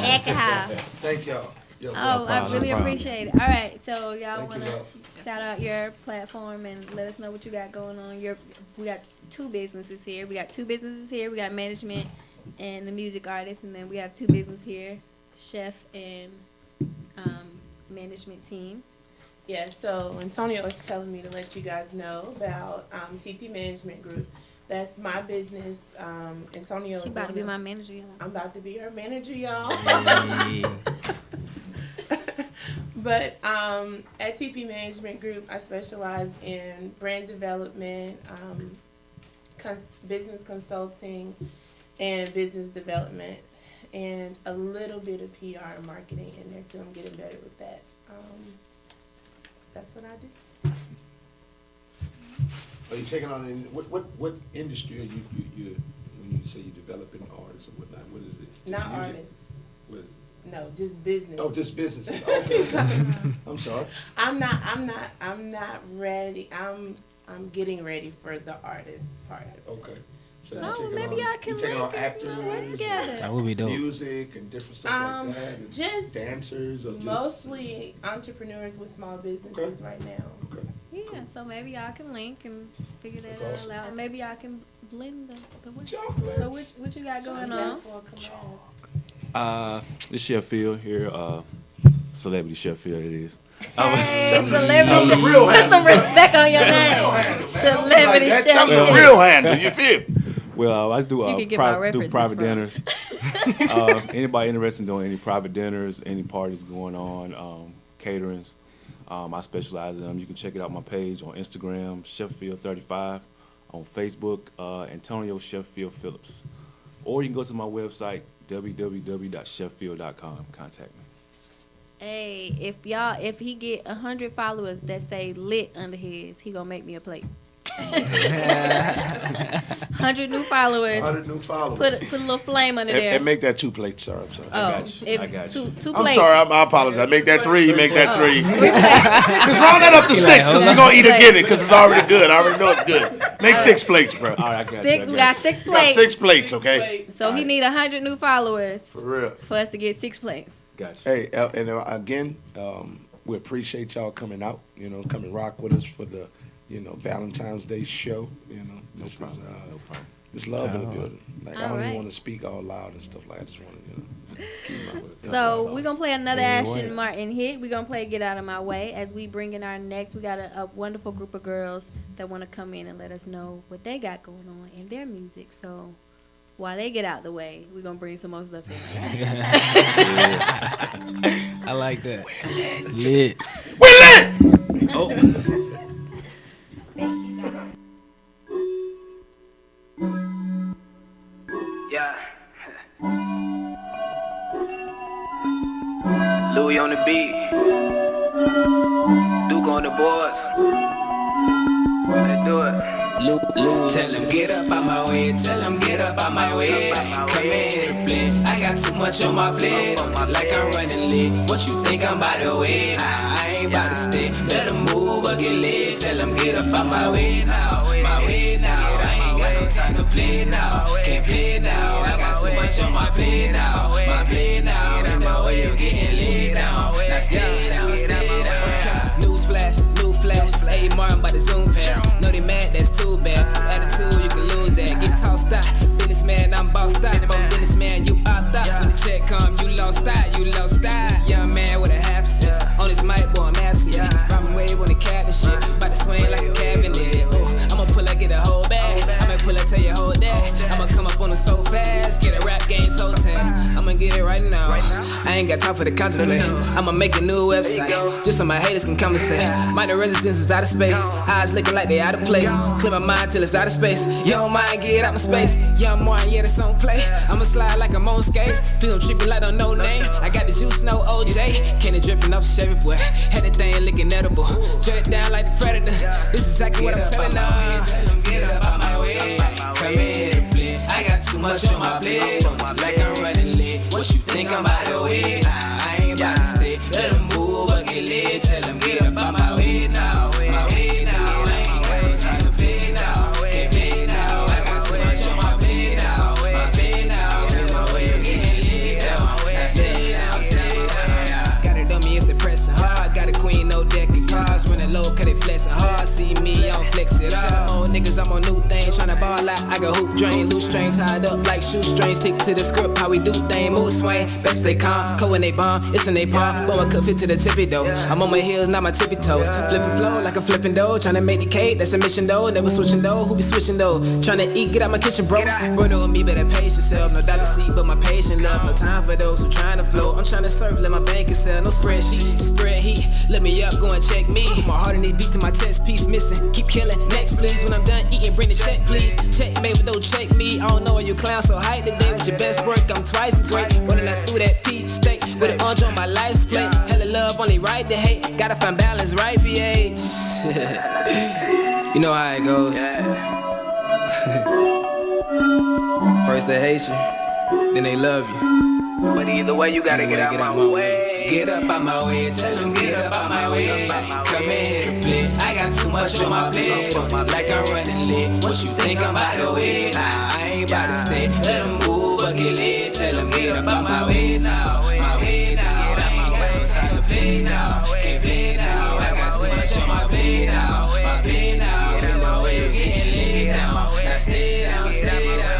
alcohol. Thank y'all. Oh, I really appreciate it. All right, so y'all want to shout out your platform and let us know what you got going on. We got 2 businesses here. We got management and the music artist, and then we have 2 businesses here, chef and management team. Yeah, so Antonio was telling me to let you guys know about TP Management Group. That's my business. Antonio is about to be my manager, y'all. I'm about to be her manager, y'all. But at TP Management Group, I specialize in brand development, business consulting, and business development, and a little bit of PR and marketing in there too. I'm getting better with that. That's what I do. Are you taking on what industry are you when you say you developing artists or whatnot? What is it? Just Not music? artists. What is it? No, just business. Oh, just businesses. Okay. I'm sorry. I'm not ready. I'm getting ready for the artist part of it. Okay. So maybe y'all can link on and actors, work together. That would be dope. Music and different stuff like that. And just dancers or just mostly entrepreneurs with small businesses right now. Okay. Yeah, so maybe y'all can link and figure that That's all out. Maybe y'all can blend the what? Chocolates. So what you got going on? This Chef Phil here, Celebrity Chef Phil it is. Hey, celebrity. Put some respect on your name. Celebrity Chef Phil. Tell me the real handle, you feel? Well, I do You can get my do references private from. dinners. Anybody interested in doing any private dinners, any parties going on, caterings, I specialize in them. You can check it out on my page on Instagram, Chef-Phil35, on Facebook, Antonio Chef-Phil Phillips. Or you can go to my website, www.chefphil.com. Contact me. Hey, if he get 100 followers that say lit under his, he gonna make me a plate. 100 new followers. 100 new followers. Put a little flame under there. And make that 2 plates, sir. I'm sorry. Oh, I got you. Two I'm plates. sorry. I apologize. Make that 3. Make that 3. Just round that up to 6 because we're gonna eat again because it's already good. I already know it's good. Make 6 plates, bro. All right, I got you. Six. We got 6 plates. 6 plates, okay? So he need 100 new followers For real. for us to get 6 plates. Gotcha. Hey, and again, we appreciate y'all coming out. Come and rock with us for the, Valentine's Day show. This is this love in the building. Like I don't even want to speak all loud and stuff like that. I just want to, keep my. So we're gonna play another Ashton Martin hit. We're gonna play "Get Out of My Way" as we bring in our next. We got a wonderful group of girls that want to come in and let us know what they got going on in their music. So while they get out the way, we're gonna bring some more stuff in. I like that. Lit. We're lit. Oh. Yeah. Louis on the beat. Duke on the boards. Let's do it. Tell him get up out my way, tell him get up out my way. Come in here to play, I got too much on my plate. Don't feel like I'm running late, what you think I'm about to wait? Nah, I ain't about to stay, better move or get late. Tell him get up out my way now, my way now. I ain't got no time to play now, can't play now. I got too much on my plate now, my plate now. You know where you getting laid down, now stay down, stay down. Newsflash, hey Martin by the Zoom pass. Know they mad, that's too bad. Attitude, you can lose that. Get tossed out. Businessman, I'm bossed out. But businessman, you out that. When the check come, you lost that. You lost that. Young man with a half assist. On this mic, boy, I'm asking it. Robin wave on the cat and shit. About to swing like a cabinet. Oh, I'ma pull up, get a whole bag. I'ma pull up, tell you hold that. I'ma come up on it so fast. Get a rap game toe tag. I'ma get it right now. I ain't got time for the contemplate. I'ma make a new website. Just so my haters can come and say, my residence is out of space. Eyes looking like they out of place. Clear my mind till it's out of space. You don't mind, get out my space. Young Martin, yeah, that's on play. I'ma slide like I'm on skates. Please don't treat me like I'm no name. I got the juice, no OJ. Candy dripping off Chevy, boy. Had that thing looking edible. Shut it down like the Predator. This is exactly what I'm telling them. Tell them get up out my way. Come in here to play. I got too much on my plate. Don't feel like I'm running late. What you think I'm out of way? Nah, I ain't about to stay. Let them move or get late. Tell them get up out my way now. My way now. I ain't got no time to play now. Can't play now. I got too much on my plate now. My plate now. You know where you getting laid down. Now stay down, stay down. Got it on me if they pressing hard. Got a queen, no deck of cards. Running low, cause they flexing hard. See me, I don't flex it all. Tell them old niggas I'm on new things. Tryna ball out. I got hoop drain, loose strings tied up like shoestrings. Stick to the script, how we do things. Move swing, best stay calm. Co when they bomb, it's in they palm. But I could fit to the tippy though. I'm on my heels, not my tippy toes. Flipping flow like a flipping dough. Tryna make the cake, that's a mission though. Never switching though, who be switching though? Tryna eat, get out my kitchen, bro. Brother with me, better pace yourself. No dollar seat, but my patient love. No time for those who tryna flow. I'm tryna serve, let my bank sell. No spreadsheet, spread heat. Let me up, go and check me. Put my heart in these beat to my chest piece missing. Keep killing, next please. When I'm done eating, bring the check please. Check me, but don't check me. I don't know why you clown so hype today. With your best work, I'm twice as great. Running out through that peach steak. With an orange on my license plate. Hella love, only right to hate. Gotta find balance, right, VH. You know how it goes. First they hate you, then they love you. But either way, you gotta get out my way. Get up out my way, tell them get up out my way. Come in here to play, I got too much on my plate. Don't feel like I'm running late, what you think I'm out of way? Nah, I ain't about to stay, let them move or get late. Tell them get up out my way now, my way now. I ain't got no time to play now, can't play now. I got too much on my plate now, my plate now. You know where you getting laid down, now stay down, stay down.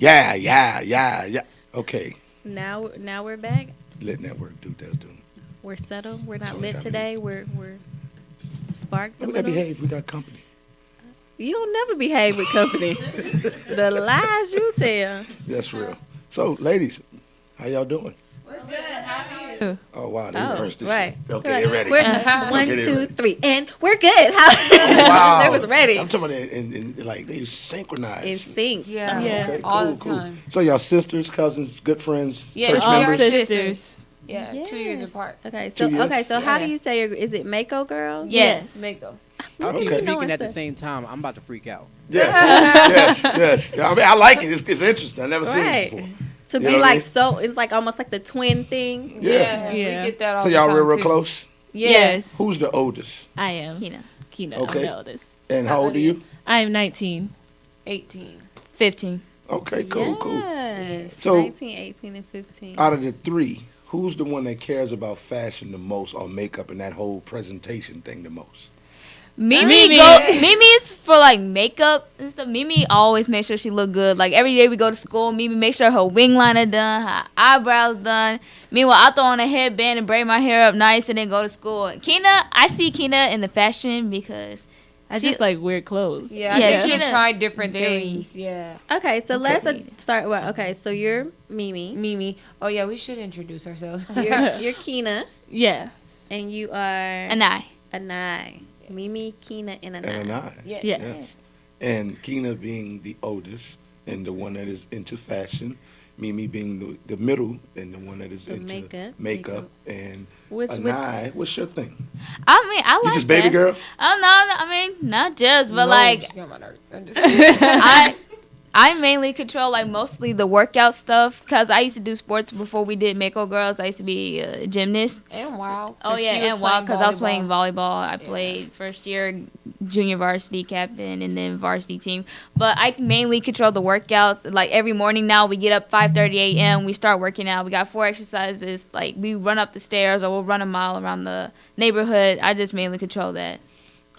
Yeah. Okay. Now we're back. Lit Network, do that's doing. We're settled. We're not Totally lit got today. We're sparked a We gotta little. behave. We got company. You don't never behave with company. The lies you tell. That's real. So, ladies, how y'all doing? We're good. How are you? Oh wow, they Oh, rehearsed this. right. Shit. Okay, they're ready. We're one, Okay, they're 2, ready. 3, and we're good. How? Wow. They was ready. I'm talking about in like they synchronized. In sync. Yeah. Okay, All cool, the cool. time. So y'all sisters, cousins, good friends, Yeah, church we are members. sisters. Yeah, 2 years Yes. apart. Okay, 2 years? so how do you say is it Mako girls? Yes. Mako. How can you Okay. speaking at the same time? I'm about to freak out. Yes. I mean, I like it. It's interesting. I've never seen Right. this before. To You be know what I like mean? so, it's like almost like the twin thing. Yeah. We get that all So the y'all time real too. close? Yes. Who's the oldest? I am. Kina. Kina. Okay. I'm the oldest. And how old are you? I am 19. 18. 15. Okay, cool. Yes. So- 19, 18, and 15. Out of the three, who's the one that cares about fashion the most or makeup and that whole presentation thing the most? Mimi is for like makeup and stuff. Mimi always makes sure she look good. Like every day we go to school, Mimi makes sure her wing liner done, her eyebrows done. Meanwhile, I throw on a headband and braid my hair up nice and then go to school. Kina, I see Kina in the fashion because I just like weird clothes. Yeah, Yeah, I think Kina she tried different very- things. Yeah. Okay, so let's start. Well, okay, so you're Mimi. Mimi. Oh yeah, we should introduce ourselves. You're Kina, Yes. and you are Anai. Anai. Mimi, Kina, and Anai. And I. Yes. Yes. And Kina being the oldest and the one that is into fashion, Mimi being the middle and the one that is The into makeup. and Which- Anai, what's your thing? I mean, I You like just baby that. girl? Oh no, I mean not just, but No, like she got on my nerves. I'm just kidding. I mainly control like mostly the workout stuff because I used to do sports before we did Mako Girls. I used to be a gymnast. And wow. Oh yeah, and wow, because I was playing volleyball. I played first year junior varsity captain and then varsity team. But I mainly control the workouts. Like every morning now, we get up 5:30 a.m. We start working out. We got 4 exercises. Like we run up the stairs or we'll run a mile around the neighborhood. I just mainly control that.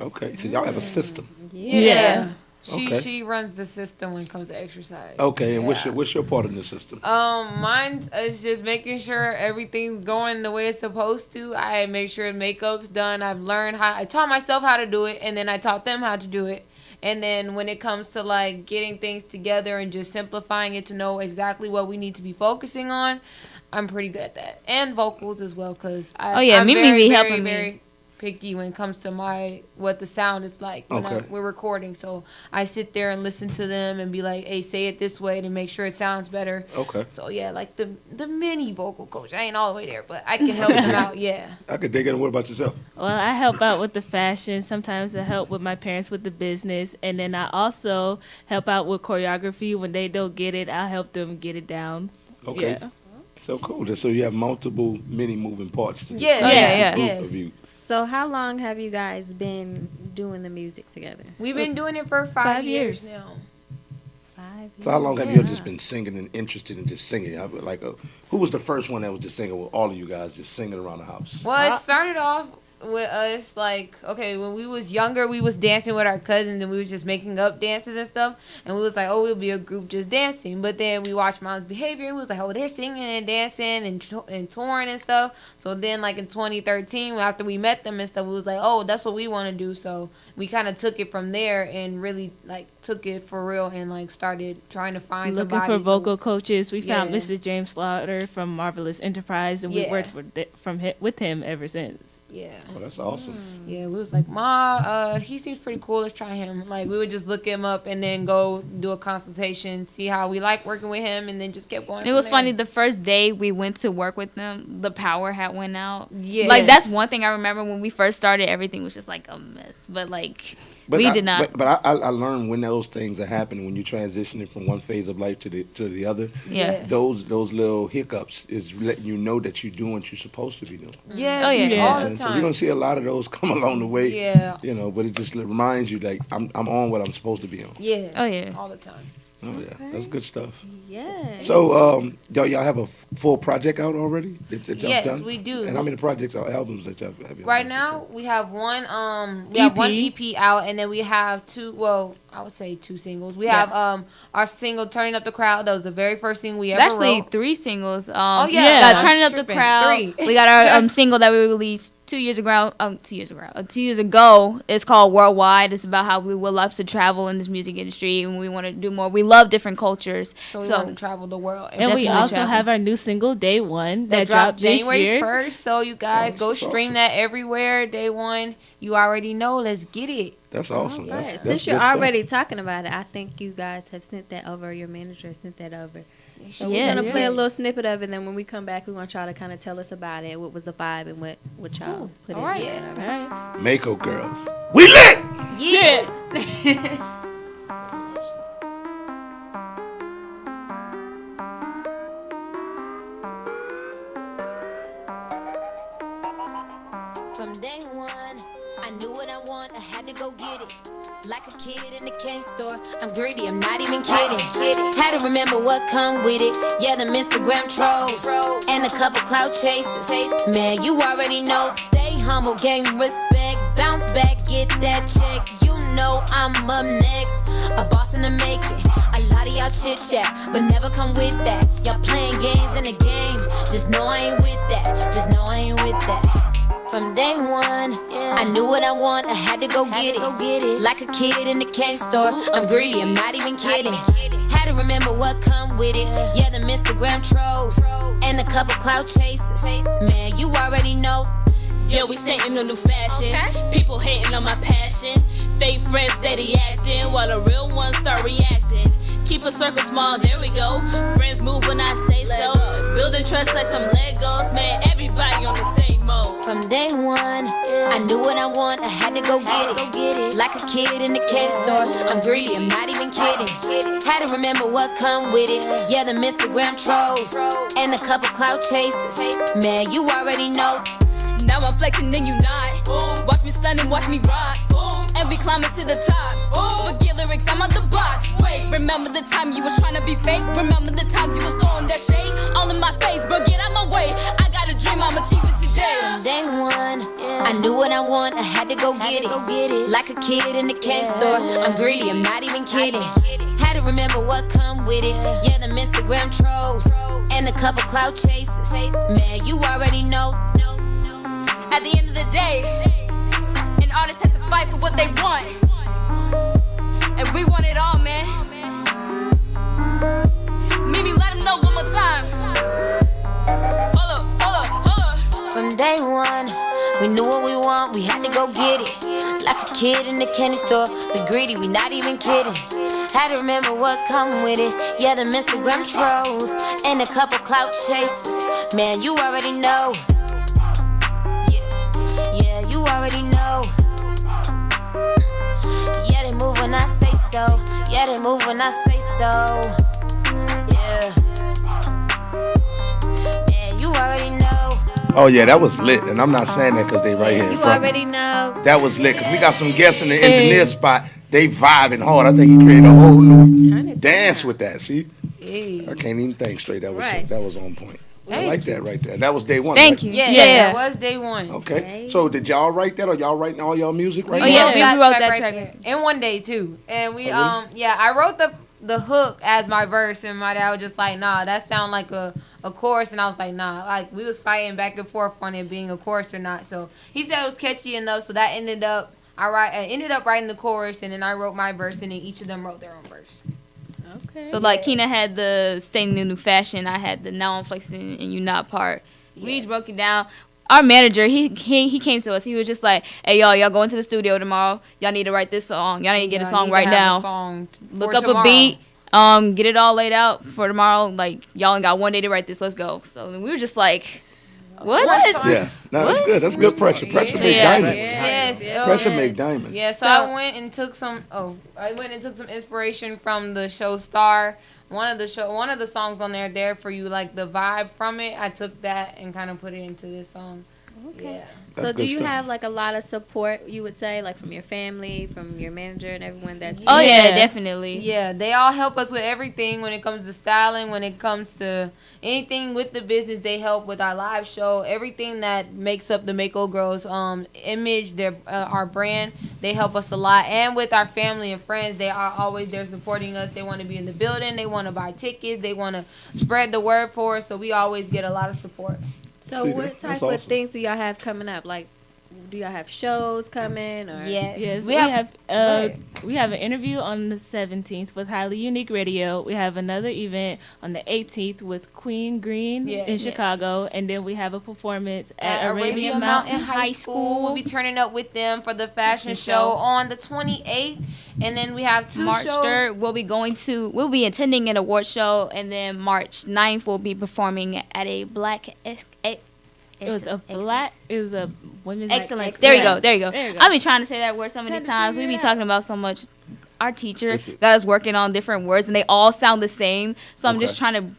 Okay, so y'all have a system. Yeah. Okay. She runs the system when it comes to exercise. Okay, and Yeah. what's your part in the system? Mine is just making sure everything's going the way it's supposed to. I make sure makeup's done. I've learned I taught myself how to do it, and then I taught them how to do it. And then when it comes to like getting things together and just simplifying it to know exactly what we need to be focusing on, I'm pretty good at that. And vocals as well, cause I'm Mimi very, be very, helping very me. picky when it comes to what the sound is like when Okay. we're recording. So I sit there and listen to them and be like, hey, say it this way to make sure it sounds better. Okay. So yeah, like the mini vocal coach. I ain't all the way there, but I can help them out. Yeah. I could dig in. What about yourself? Well, I help out with the fashion. Sometimes I help with my parents with the business. And then I also help out with choreography. When they don't get it, I'll help them get it down. Okay. Yeah. So cool. So you have multiple many moving parts to this Yeah, group yes. of you. So how long have you guys been doing the music together? We've been doing it for 5 years now. 5 years. So how long have you just been singing and interested in just singing? Like, who was the first one that was just singing with all of you guys just singing around the house? Well, it started off with us like, okay, when we was younger, we was dancing with our cousins and we was just making up dances and stuff, and we was like, oh, we'll be a group just dancing. But then we watched Mom's Behavior and we was like, oh, they're singing and dancing and touring and stuff. So then like in 2013, after we met them and stuff, we was like, oh, that's what we want to do. So we kind of took it from there and really like took it for real and like started trying to find Looking somebody for to- vocal coaches. We found Yeah. Mr. James Slaughter from Marvelous Enterprise, and we Yeah. worked with him ever since. Yeah. Oh, that's awesome. Yeah, we was like, Ma, he seems pretty cool. Let's try him. Like, we would just look him up and then go do a consultation, see how we like working with him, and then just kept going. It was funny. The first day we went to work with them, the power had went out. Yeah, like that's one thing I remember when we first started. Everything was just like a mess. But like we did not. But I learned when those things are happening, when you're transitioning from one phase of life to the other. Yeah. Those little hiccups is letting you know that you're doing what you're supposed to be doing. Yes, Oh, yeah. You know what all I'm the saying? So you're time. gonna see a lot of those come along the way. Yeah. You know, but it just reminds you like I'm on what I'm supposed to be on. Yes. Oh, yeah. All the time. Oh yeah, that's good stuff. Yeah. So, y'all have a full project out already? That y'all Yes, done? we do. And how many projects or albums that y'all have? Right now, we have one. We have one EP out, and then we have two. Well, I would say two singles. We have our single "Turning Up the Crowd." That was the very first single we ever Actually, wrote. 3 singles. Oh yeah, got "Turning Up the Crowd." 3. We got our single that we released 2 years ago. 2 years ago. It's called "Worldwide." It's about how we would love to travel in this music industry, and we want to do more. We love different cultures, so we want to travel the world. And we also have our new single "Day One" that dropped this January year. 1st. So you guys go stream that everywhere. Day one. You already know. Let's get it. That's awesome. Yeah. That's Since you're good stuff. already talking about it, I think you guys have sent that over. Your manager sent that over. So Yes. we're gonna play a little snippet of it, and then when we come back, we want y'all to kind of tell us about it. What was the vibe and what y'all put in All right. it. All right. Mako girls, we lit. Yeah. From day one, I knew what I want, I had to go get it. Like a kid in the candy store, I'm greedy, I'm not even kidding. Had to remember what come with it. Yeah, them Instagram trolls and a couple clout chasers. Man, you already know. Stay humble, gain respect, bounce back, get that check. You know I'm up next, a boss in the making. A lot of y'all chit chat, but never come with that. Y'all playing games in the game. Just know I ain't with that. Just know I ain't with that. From day one, I knew what I want, I had to go get it. Like a kid in the candy store, I'm greedy, I'm not even kidding. Had to remember what come with it. Yeah, them Instagram trolls and a couple clout chasers. Man, you already know. Yeah, we staying on new fashion. People hating on my passion. Fake friends steady acting while the real ones start reacting. Keep a circle small, there we go. Friends move when I say so. Building trust like some Legos. Man, everybody on the same mode. From day one, I knew what I want, I had to go get it. Like a kid in the candy store, I'm greedy, I'm not even kidding. Had to remember what come with it. Yeah, them Instagram trolls and a couple clout chasers. Man, you already know. Now I'm flexing and you not. Watch me stun and watch me rock. And we climbing to the top. Forget lyrics, I'm out the box. Wait, remember the time you was trying to be fake? Remember the times you was throwing that shade? All in my face, bro, get out my way. I got a dream, I'm achieving today. From day one, I knew what I want, I had to go get it. Like a kid in the candy store, I'm greedy, I'm not even kidding. Had to remember what come with it. Yeah, them Instagram trolls and a couple clout chasers. Man, you already know. At the end of the day, an artist has to fight for what they want. And we want it all, man. Mimi, let them know one more time. Hold up. From day one, we knew what we want, we had to go get it. Like a kid in the candy store, we greedy, we not even kidding. Had to remember what come with it. Yeah, them Instagram trolls and a couple clout chasers. Man, you already know. Yeah, you already know. Yeah, they move when I say so. Yeah, they move when I say so. Yeah, you already know. Oh yeah, that was lit, and I'm not saying that because they right here in You front. already know. That was lit because we got some guests in the engineer spot. They vibing hard. I think he created a whole new dance with that. See, I can't even think straight. That was on point. I like that right there. That was day one. Thank right? you. Yeah, that was day one. Okay. So did y'all write that, or y'all writing all y'all music right now? Yeah, we wrote that track in one day too. And we I wrote the hook as my verse, and my dad was just like, nah, that sound like a chorus, and I was like, nah. Like we was fighting back and forth on it being a chorus or not. So he said it was catchy enough, so that ended up I ended up writing the chorus, and then I wrote my verse, and then each of them wrote their own verse. Okay. So like Keena had the staying in new fashion, I had the now I'm flexing and you not part. We each broke it down. Our manager, he came to us. He was just like, "Hey y'all go into the studio tomorrow. Y'all need to write this song. Y'all need to get a song right now. Look up a beat. Get it all laid out for tomorrow. Like y'all ain't got one day to write this. Let's go." So we were just like, "What?" Yeah, no, that's good. That's good pressure. Pressure make diamonds. Yes. Pressure make diamonds. Yeah, so I went and took some inspiration from the show Star. One of the songs on there for you, like the vibe from it. I took that and kind of put it into this song. Okay. That's So do good you stuff. have like a lot of support, you would say, like from your family, from your manager and everyone that's Oh yeah, definitely. Yeah, they all help us with everything when it comes to styling, when it comes to anything with the business. They help with our live show, everything that makes up the Mako Girls image, their our brand. They help us a lot, and with our family and friends, they are always there supporting us. They want to be in the building, they want to buy tickets, they want to spread the word for us. So we always get a lot of support. So what type of things do y'all have coming up? Like, do y'all have shows coming? Or Yes, we have an interview on the 17th with Highly Unique Radio. We have another event on the 18th with Queen Green in Chicago, and then we have a performance at Arabian Mountain High School. We'll be turning up with them for the fashion show on the 28th, and then we have March shows. 3rd, we'll be attending an award show, and then March 9th, we'll be performing at a Black women's excellence. There you go. I've been trying to say that word so many times. We be talking about so much. Our teacher got us working on different words, and they all sound the same. So I'm just trying to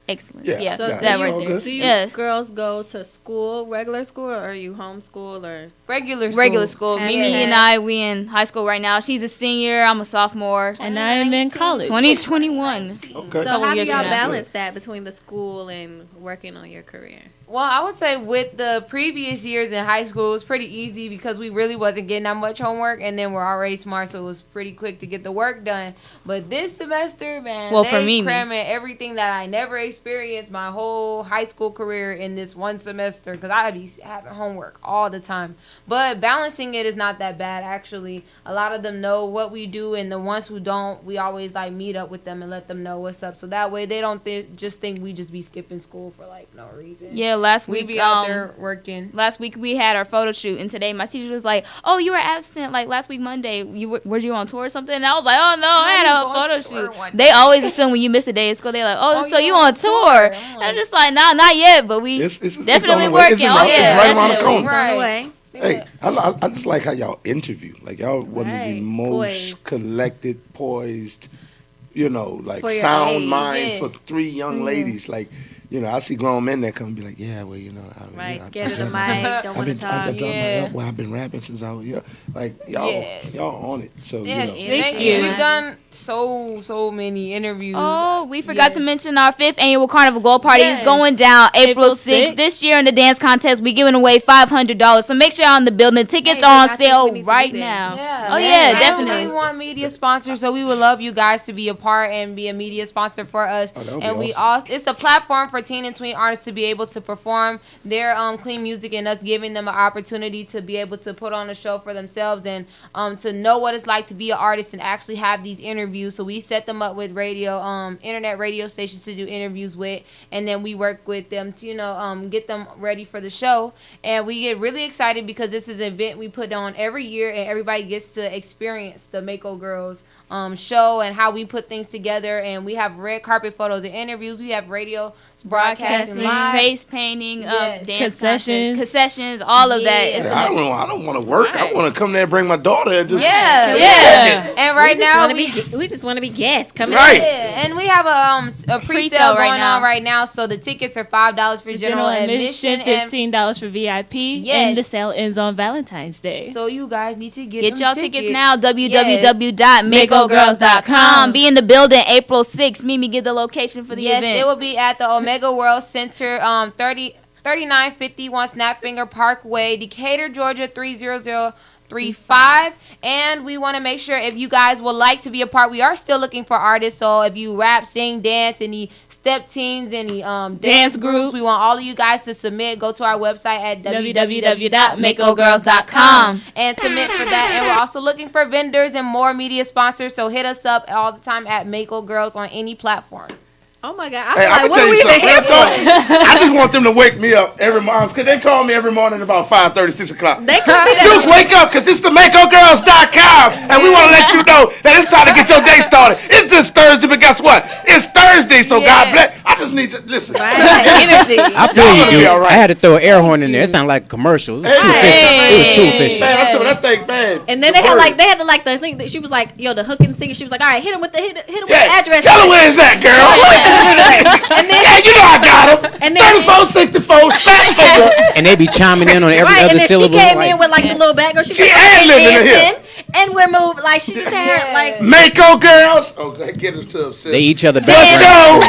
excellence. Yeah, So that right there. do you girls go to school, regular school, or are you homeschool or Regular school. Mimi and I, we in high school right now. She's a senior. I'm a sophomore. And I am in college. 2021. So how do y'all balance that between the school and working on your career? Well, I would say with the previous years in high school, it was pretty easy because we really wasn't getting that much homework, and then we're already smart, so it was pretty quick to get the work done. But this semester, man, for me, cramming everything that I never experienced my whole high school career in this one semester because I be having homework all the time. But balancing it is not that bad, actually. A lot of them know what we do, and the ones who don't, we always like meet up with them and let them know what's up. So that way they don't just think we just be skipping school for like no reason. Yeah, last week we be out there working. Last week we had our photo shoot, and today my teacher was like, "Oh, you were absent like last week Monday. Were you on tour or something?" And I was like, "Oh no, I had a photo shoot." They always assume when you miss a day at school, they're like, "Oh, so you on tour?" And I'm just like, "Nah, not yet, but we definitely working." It's right around the corner. Right. Hey, I just like how y'all interview. Like y'all one of the most collected, poised, like For your sound age. mind Yeah. for three young ladies. Like, I see grown men that come and be like, yeah, well, Scared of the mic, don't want to talk. I've been rapping since I was, like y'all on it. So Thank you. We've done so many interviews. Oh, we forgot to mention our 5th annual Carnival Gold Party is going down April 6th. This year in the dance contest, we're giving away $500. So make sure you're on the building. Tickets are on sale right now. Definitely. We want media sponsors, so we would love you guys to be a part and be a media sponsor for us. And we also, it's a platform for teen and tween artists to be able to perform their clean music, and us giving them an opportunity to be able to put on a show for themselves and to know what it's like to be an artist and actually have these interviews. So we set them up with internet radio stations to do interviews with, and then we work with them to get them ready for the show. And we get really excited because this is an event we put on every year, and everybody gets to experience the Mako Girls show and how we put things together. And we have red carpet photos and interviews. We have radio broadcasting live, face painting, dance concessions, all of that. I don't want to work. I want to come there and bring my daughter and just And right now we just want to be guests. Come right. And we have a pre-sale going on right now. So the tickets are $5 for general admission, $15 for VIP, and the sale ends on Valentine's Day. So you guys need to get y'all tickets now. www.makogirls.com. Be in the building April 6th. Mimi, get the location for the event. Yes, it will be at the Omega World Center, 3951 Snapfinger Parkway, Decatur, Georgia 30035. And we want to make sure if you guys would like to be a part, we are still looking for artists. So if you rap, sing, dance, any step teams, any dance groups, we want all of you guys to submit. Go to our website at www.makogirls.com and submit for that. And we're also looking for vendors and more media sponsors. So hit us up all the time at Mako Girls on any platform. Oh my God! I can tell you something. I just want them to wake me up every morning, because they call me every morning about 5:30, 6 o'clock. They could be Duke, wake up, because it's the MakoGirls.com, and we want to let you know that it's time to get your day started. It's this Thursday, but guess what? It's Thursday Wednesday, so God bless. I just need to listen. Energy. I feel Y'all you, gonna be dude. all right. I had to throw an air horn in there. It sounded like a commercial. It was too official. It was too official. Man, I'm telling you, that thing, man. And then they had to like the thing that she was like, yo, the hook and singer. She was like, all right, hit him with the address. Tell her where it's at, girl. And then you know I got him. And then 3464, stack finger. And they be chiming in on every right, other and then syllable. she came in with like the little background. She was ad-libbing in here. and we're moved like she just had like Mako girls. Oh, get us to sis. They each other For back. sure.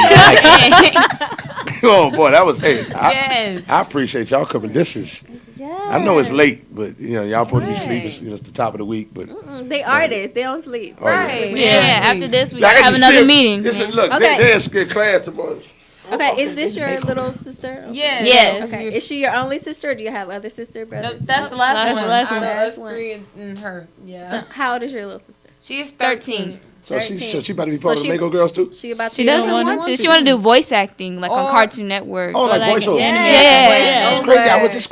Oh boy, that was. Hey, Yes. I appreciate y'all coming. This is. I know it's late, but y'all supposed to be sleeping. It's the top of the week, but they artists. They don't sleep. Oh, yeah. Right. Yeah. After this, we Like, gotta I have just another still- meeting. This is, look, Okay. they're in class tomorrow. Okay, is this your little sister? Yes. Yes. Okay, is she your only sister, or do you have other sister, brother? That's the last one. the last one. Out of us Last one. three and her. Yeah. So how old is your little sister? She's 13. So she 13. about to be part of So the Mako girls too. She about to She be doesn't one. want to. She want to do voice acting, like on Or- Cartoon Network. Oh, like voiceover. Yeah. That's crazy.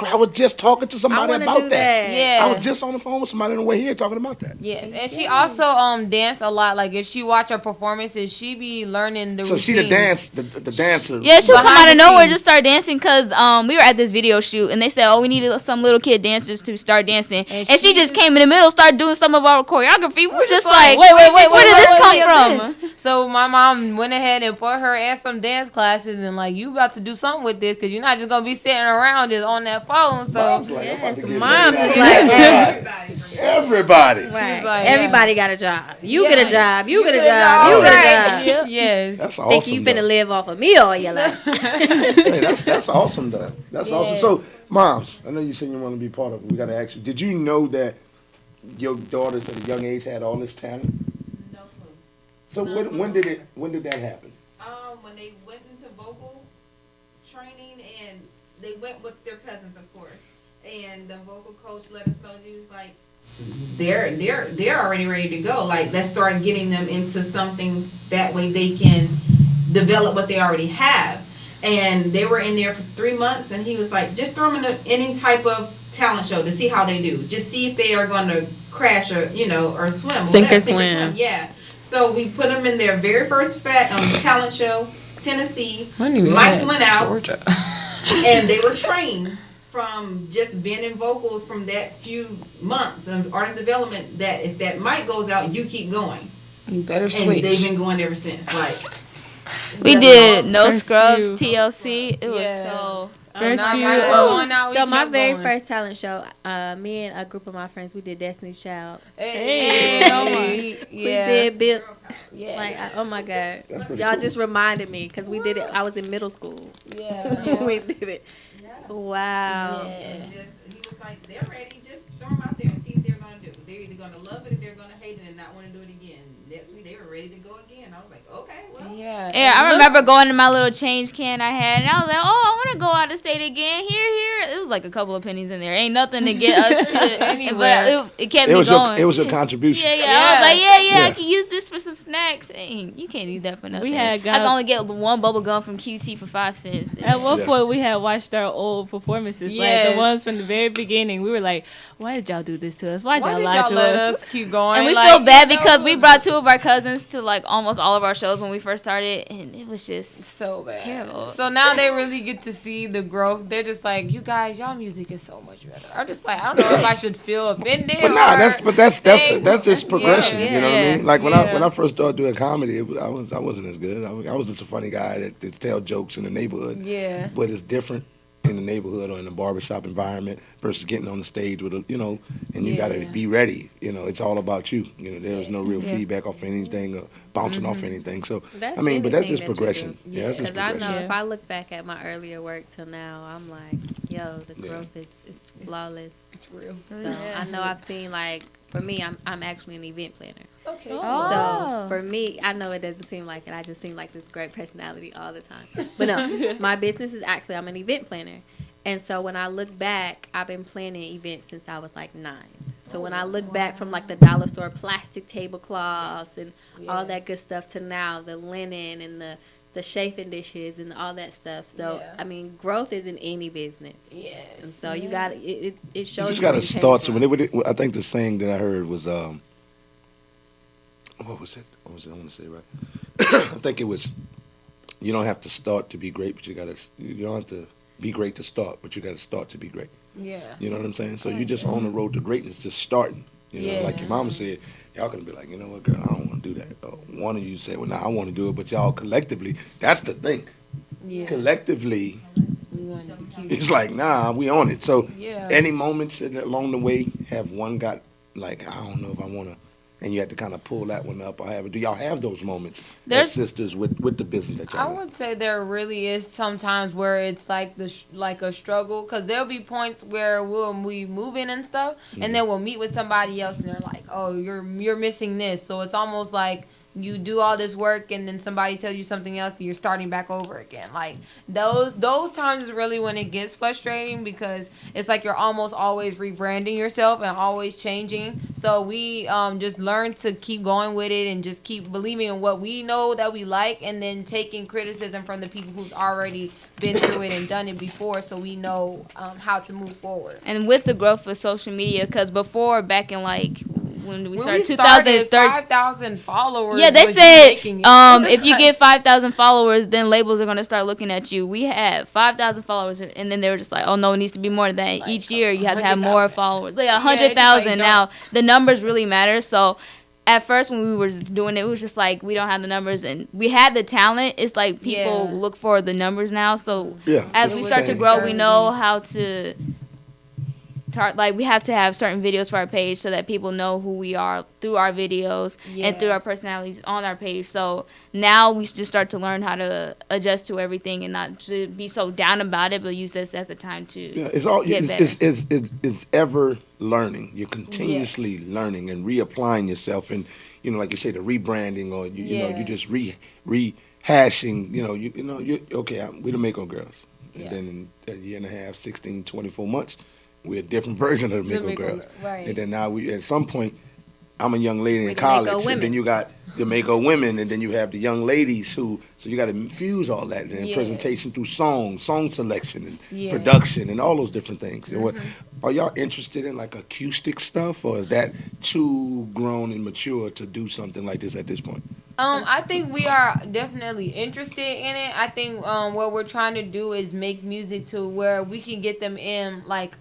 I was just talking to I somebody want to about do that. that. Yeah. I was just on the phone with somebody on the way here talking about that. Yes, and she also dance a lot. Like if she watch her performances, she be learning the So routines. she the dancer. Yeah, she'll come Behind out of the nowhere scenes. just start dancing because we were at this video shoot and they said, oh, we needed some little kid dancers to start dancing. And she just came in the middle, started doing some of our choreography. We were just like, wait, where did this come from? So my mom went ahead and put her in some dance classes and like you about to do something with this because you're not just gonna be sitting around just on that phone. So Mom's like, I'm about to get Moms is everybody. like Everybody. right. like, Everybody got a job. You Yeah. get a job. You get a job. You get a job. Yes. That's Think awesome. you finna though. live off of me all your life? Hey, that's awesome though. That's awesome. Yes. So, moms, I know you said you want to be part of it. We got to ask you. Did you know that your daughters at a young age had all this talent? No clue. So when did that happen? When they went into vocal training and they went with their cousins, of course, and the vocal coach let us know, he was like, they're already ready to go. Like, let's start getting them into something that way they can develop what they already have. And they were in there for 3 months, and he was like, just throw them in any type of talent show to see how they do. Just see if they are going to crash or or swim. Sink or whatever, swim. Yeah. So we put them in their very first talent show, Tennessee. Mics Mics went out, Georgia. and they were trained from just being in vocals from that few months of artist development. That if that mic goes out, you keep going. You better And switch. they've been going ever since. Like We that's did awesome. No First Scrubs, few. TLC. It was Yes. so. First Not few. right going out, we So my kept very going. first talent show, me and a group of my friends, we did Destiny's Child. Hey. We Yeah. did Bill. Yes. Like, oh my God, That's pretty y'all cool. just reminded me because we did it. I was in middle school. Yeah. We did it. Wow. And just he was like, they're ready. Just throw them out there and see what they're gonna do. They're either gonna love it or they're gonna hate it and not want to do it again. Next week they were ready to go again. I was like, okay, well. Yeah. Yeah, I remember going to my little change can I had, and I was like, oh, I want to go out of state again. Here. It was like a couple of pennies in there. Ain't nothing to get us to Anywhere. but it kept It me was going. it was your contribution. Yeah. I was like, I Yeah. can use this for some snacks. You can't eat that for nothing. We had I got- can only get one bubble gum from QT for 5 cents. At one Yeah. point, we had watched our old performances, like Yes. the ones from the very beginning. We were like, "Why did y'all do this to us? Why Why y'all did lie y'all to let us?" us keep going? And we Like, feel bad you know, because it we was brought 2 of our cousins to like almost all of our shows when we first started, and it was just so bad. terrible. So now they really get to see the growth. They're just like, you guys, y'all music is so much better. I'm just like, I don't know if I should feel offended. But nah, or that's things. just progression. Yeah, You know what I yeah, mean? Like when yeah. I first started doing comedy, I wasn't as good. I was just a funny guy that tell jokes in the neighborhood. Yeah. But it's different in the neighborhood or in the barbershop environment versus getting on the stage with and you got to Yeah. be ready. It's all about you. There's no real feedback off anything or bouncing off anything. So That's I mean, but that's anything just that you progression. do. Yeah, that's just Because I progression. know if I look back at my earlier work till now, I'm like, yo, the growth is flawless. It's real. So I know I've seen like, for me, I'm actually an event planner. Okay. So for me, I know it doesn't seem like it. I just seem like this great personality all the time. But no, my business is actually, I'm an event planner. And so when I look back, I've been planning events since I was like 9. So when I look back from like the dollar store plastic tablecloths and all that good stuff to now, the linen and the chafing dishes and all that stuff. So I mean, growth is in any business. Yes. And so you got it shows. You just you got where to you came start. from. So I think the saying that I heard was, what was it? I want to say it right. I think it was, you don't have to start to be great, but you don't have to be great to start, but you got to start to be great. Yeah. You know what I'm saying? So you're just on the road to greatness, just starting. You know, Yeah. like your mama said, y'all gonna be like, you know what, girl, I don't want to do that. Or one of you say, well, I want to do it, but y'all collectively, that's the thing. Yeah. Collectively, We wanted to keep it's like, nah, we on it. So Yeah. any moments along the way, have one got like, I don't know if I want to, and you had to kind of pull that one up or have it. Do y'all have those moments as sisters with the business that I y'all in? would say there really is sometimes where it's like like a struggle, because there'll be points where we move in and stuff, and then we'll meet with somebody else and they're like, oh, you're missing this. So it's almost like you do all this work and then somebody tells you something else and you're starting back over again. Like those times is really when it gets frustrating, because it's like you're almost always rebranding yourself and always changing. So we just learn to keep going with it and just keep believing in what we know that we like, and then taking criticism from the people who's already been through it and done it before, so we know how to move forward. And with the growth of social media, because before, back in like when we started, 2013, 5,000 followers. Yeah, they was said making it. if you get 5,000 followers, then labels are gonna start looking at you. We had 5,000 followers, and then they were just like, oh no, it needs to be more than that. Like, each year you have to have more followers. Like 100,000 now. The numbers really matter. So at first when we were doing it, it was just like we don't have the numbers, and we had the talent. It's like people look for the numbers now. So as we start to grow, we know how to. Like we have to have certain videos for our page so that people know who we are through our videos and through our personalities on our page. So now we just start to learn how to adjust to everything and not to be so down about it, but use this as a time to get better. It's ever learning. You're continuously learning and reapplying yourself, and you know, like you say, the rebranding, or you know, you just rehashing. You okay. We're the Mako girls, and then in a year and a half, 16, 24 months. We're a different version of the Mako girls. Right. And then now at some point, I'm a young lady in college, and then you got the Mako women, and then you have the young ladies so you got to infuse all that in presentation through song selection, and production, and all those different things. Are y'all interested in like acoustic stuff, or is that too grown and mature to do something like this at this point? I think we are definitely interested in it. I think what we're trying to do is make music to where we can get them in, like,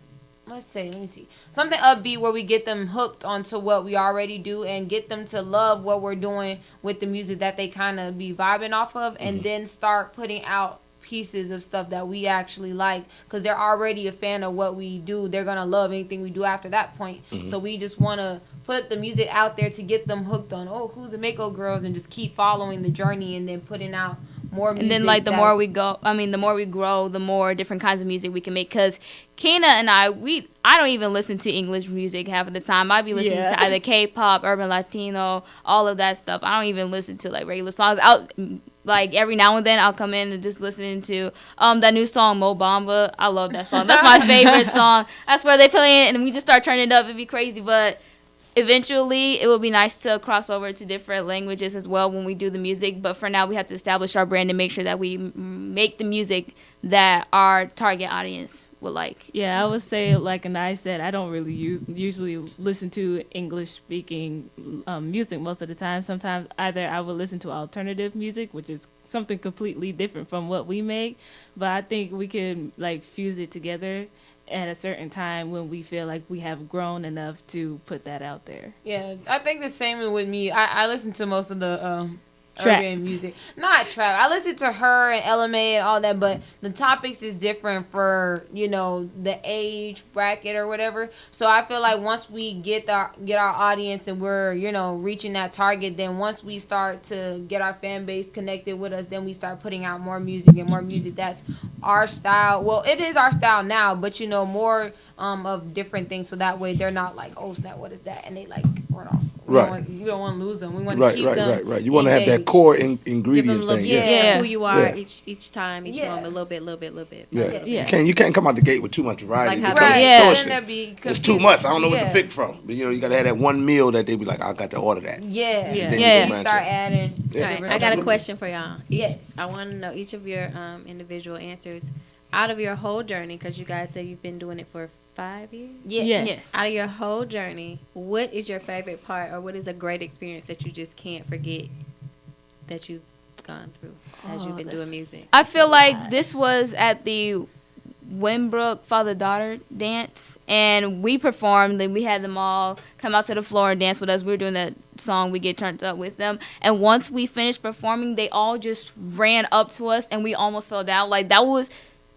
let me see. Something upbeat where we get them hooked onto what we already do and get them to love what we're doing with the music that they kind of be vibing off of, and then start putting out pieces of stuff that we actually like, because they're already a fan of what we do. They're going to love anything we do after that point. So we just want to put the music out there to get them hooked on, who's the Mako girls, and just keep following the journey and then putting out more music. And then like the more we grow, the more different kinds of music we can make. Because Kena and I don't even listen to English music half of the time. I be listening to either K-pop, urban Latino, all of that stuff. I don't even listen to like regular songs. Like every now and then I'll come in and just listen to that new song Mo Bamba. I love that song. That's my favorite song. That's where they play it, and we just start turning it up. It'd be crazy, but eventually it will be nice to cross over to different languages as well when we do the music. But for now, we have to establish our brand and make sure that we make the music that our target audience would like. Yeah, I would say, like Anai said, I don't really usually listen to English-speaking music most of the time. Sometimes either I would listen to alternative music, which is something completely different from what we make, but I think we can like fuse it together at a certain time when we feel like we have grown enough to put that out there. Yeah, I think the same with me. I listen to most of the Trap urban music. Not trap. I listen to her and LMA and all that, but the topics is different for, the age bracket or whatever. So I feel like once we get our audience and we're, reaching that target, then once we start to get our fan base connected with us, then we start putting out more music and more music that's our style. Well, it is our style now, but more of different things, so that way they're not like, oh snap, what is that? And they like run off. We don't want to lose them. We want to keep them. Right. You want to have that core ingredient Give them a little thing. who you are each time, each moment, a little bit. Yeah. You can't come out the gate with too much variety. Like It's too much. I don't know what to pick from. But, you got to have that one meal that they be like, I got to order that. You start adding. Right. I got a question for y'all. Yes. I want to know each of your individual answers. Out of your whole journey, because you guys said you've been doing it for 5 years? Yes. Out of your whole journey, what is your favorite part, or what is a great experience that you just can't forget that you've gone through as you've been doing music? I feel like this was at the Winbrook father-daughter dance, and we performed, and we had them all come out to the floor and dance with us. We were doing that song, We Get Turned Up, with them, and once we finished performing, they all just ran up to us, and we almost fell down. Like,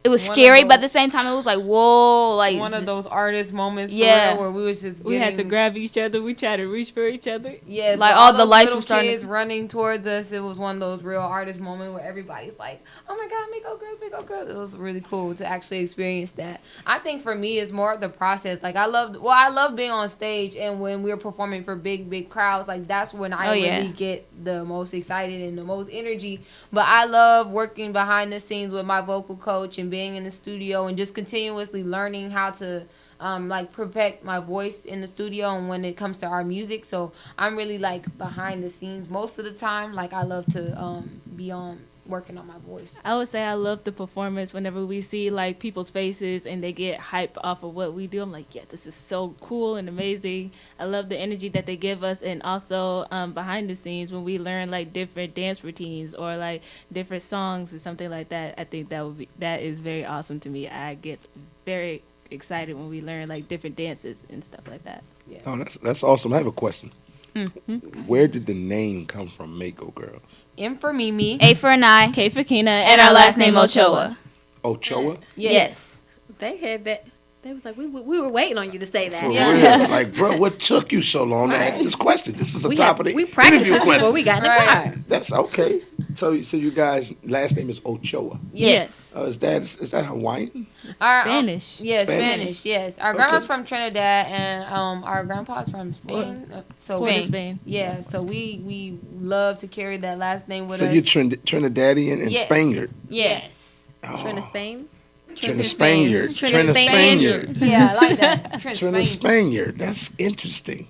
it was scary, but at the same time, it was like, whoa, like one of those artist moments, yeah, where we was just we had to grab each other. We tried to reach for each other. Yeah, like so all the lights little were starting kids running towards us. It was one of those real artist moments where everybody's like, "Oh my God, Miko girl!" It was really cool to actually experience that. I think for me, it's more of the process. Like I love being on stage, and when we're performing for big crowds, like that's when I really get the most excited and the most energy. But I love working behind the scenes with my vocal coach and being in the studio and just continuously learning how to like perfect my voice in the studio and when it comes to our music. So I'm really like behind the scenes most of the time. Like I love to be on working on my voice. I would say I love the performance whenever we see like people's faces and they get hyped off of what we do. I'm like, yeah, this is so cool and amazing. I love the energy that they give us, and also behind the scenes when we learn like different dance routines or like different songs or something like that. I think that is very awesome to me. I get very excited when we learn like different dances and stuff like that. Yeah. Oh, that's awesome. I have a question. Mm-hmm. Where did the name come from, Mako Girls? M for Mimi, A for Anai, K for Kina, and our last name Ochoa. Ochoa? Yes. They had that. They was like, we were waiting on you to say that. For real. Like, bro, what took you so long to ask this question? This is the top of the we practiced interview this question. before we got in the car. That's okay. So you guys' last name is Ochoa. Yes. Is that Hawaiian? Spanish. Spanish. Yes. Our grandma's from Trinidad, and our grandpa's from Spain. Spain. Yeah. So we love to carry that last name with so us. you're Trinidadian and Spaniard. Yes. Trinidad, Spain. Trinidad Spaniard. Yeah, I like that. Trinidad Spaniard. That's interesting.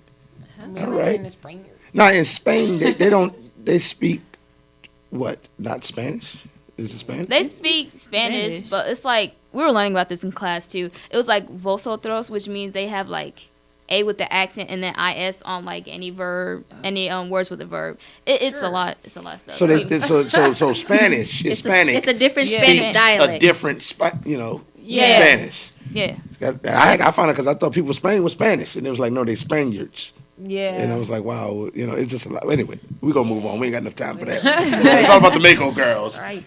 All right. Now in Spain, they speak what? Not Spanish? Is it Spanish? They speak Spanish, but it's like we were learning about this in class too. It was like vosotros, which means they have like A with the accent and then IS on like any verb, any words with a verb. It's a lot. It's a lot of stuff. So Spanish, Hispanic. It's a different Spanish dialect. A different, Spanish. Yeah. I found out because I thought people in Spain were Spanish, and it was like, no, they Spaniards. Yeah. And I was like, wow, it's just a lot. Anyway, we're going to move on. We ain't got enough time for that. It's all about the Mako Girls. Right.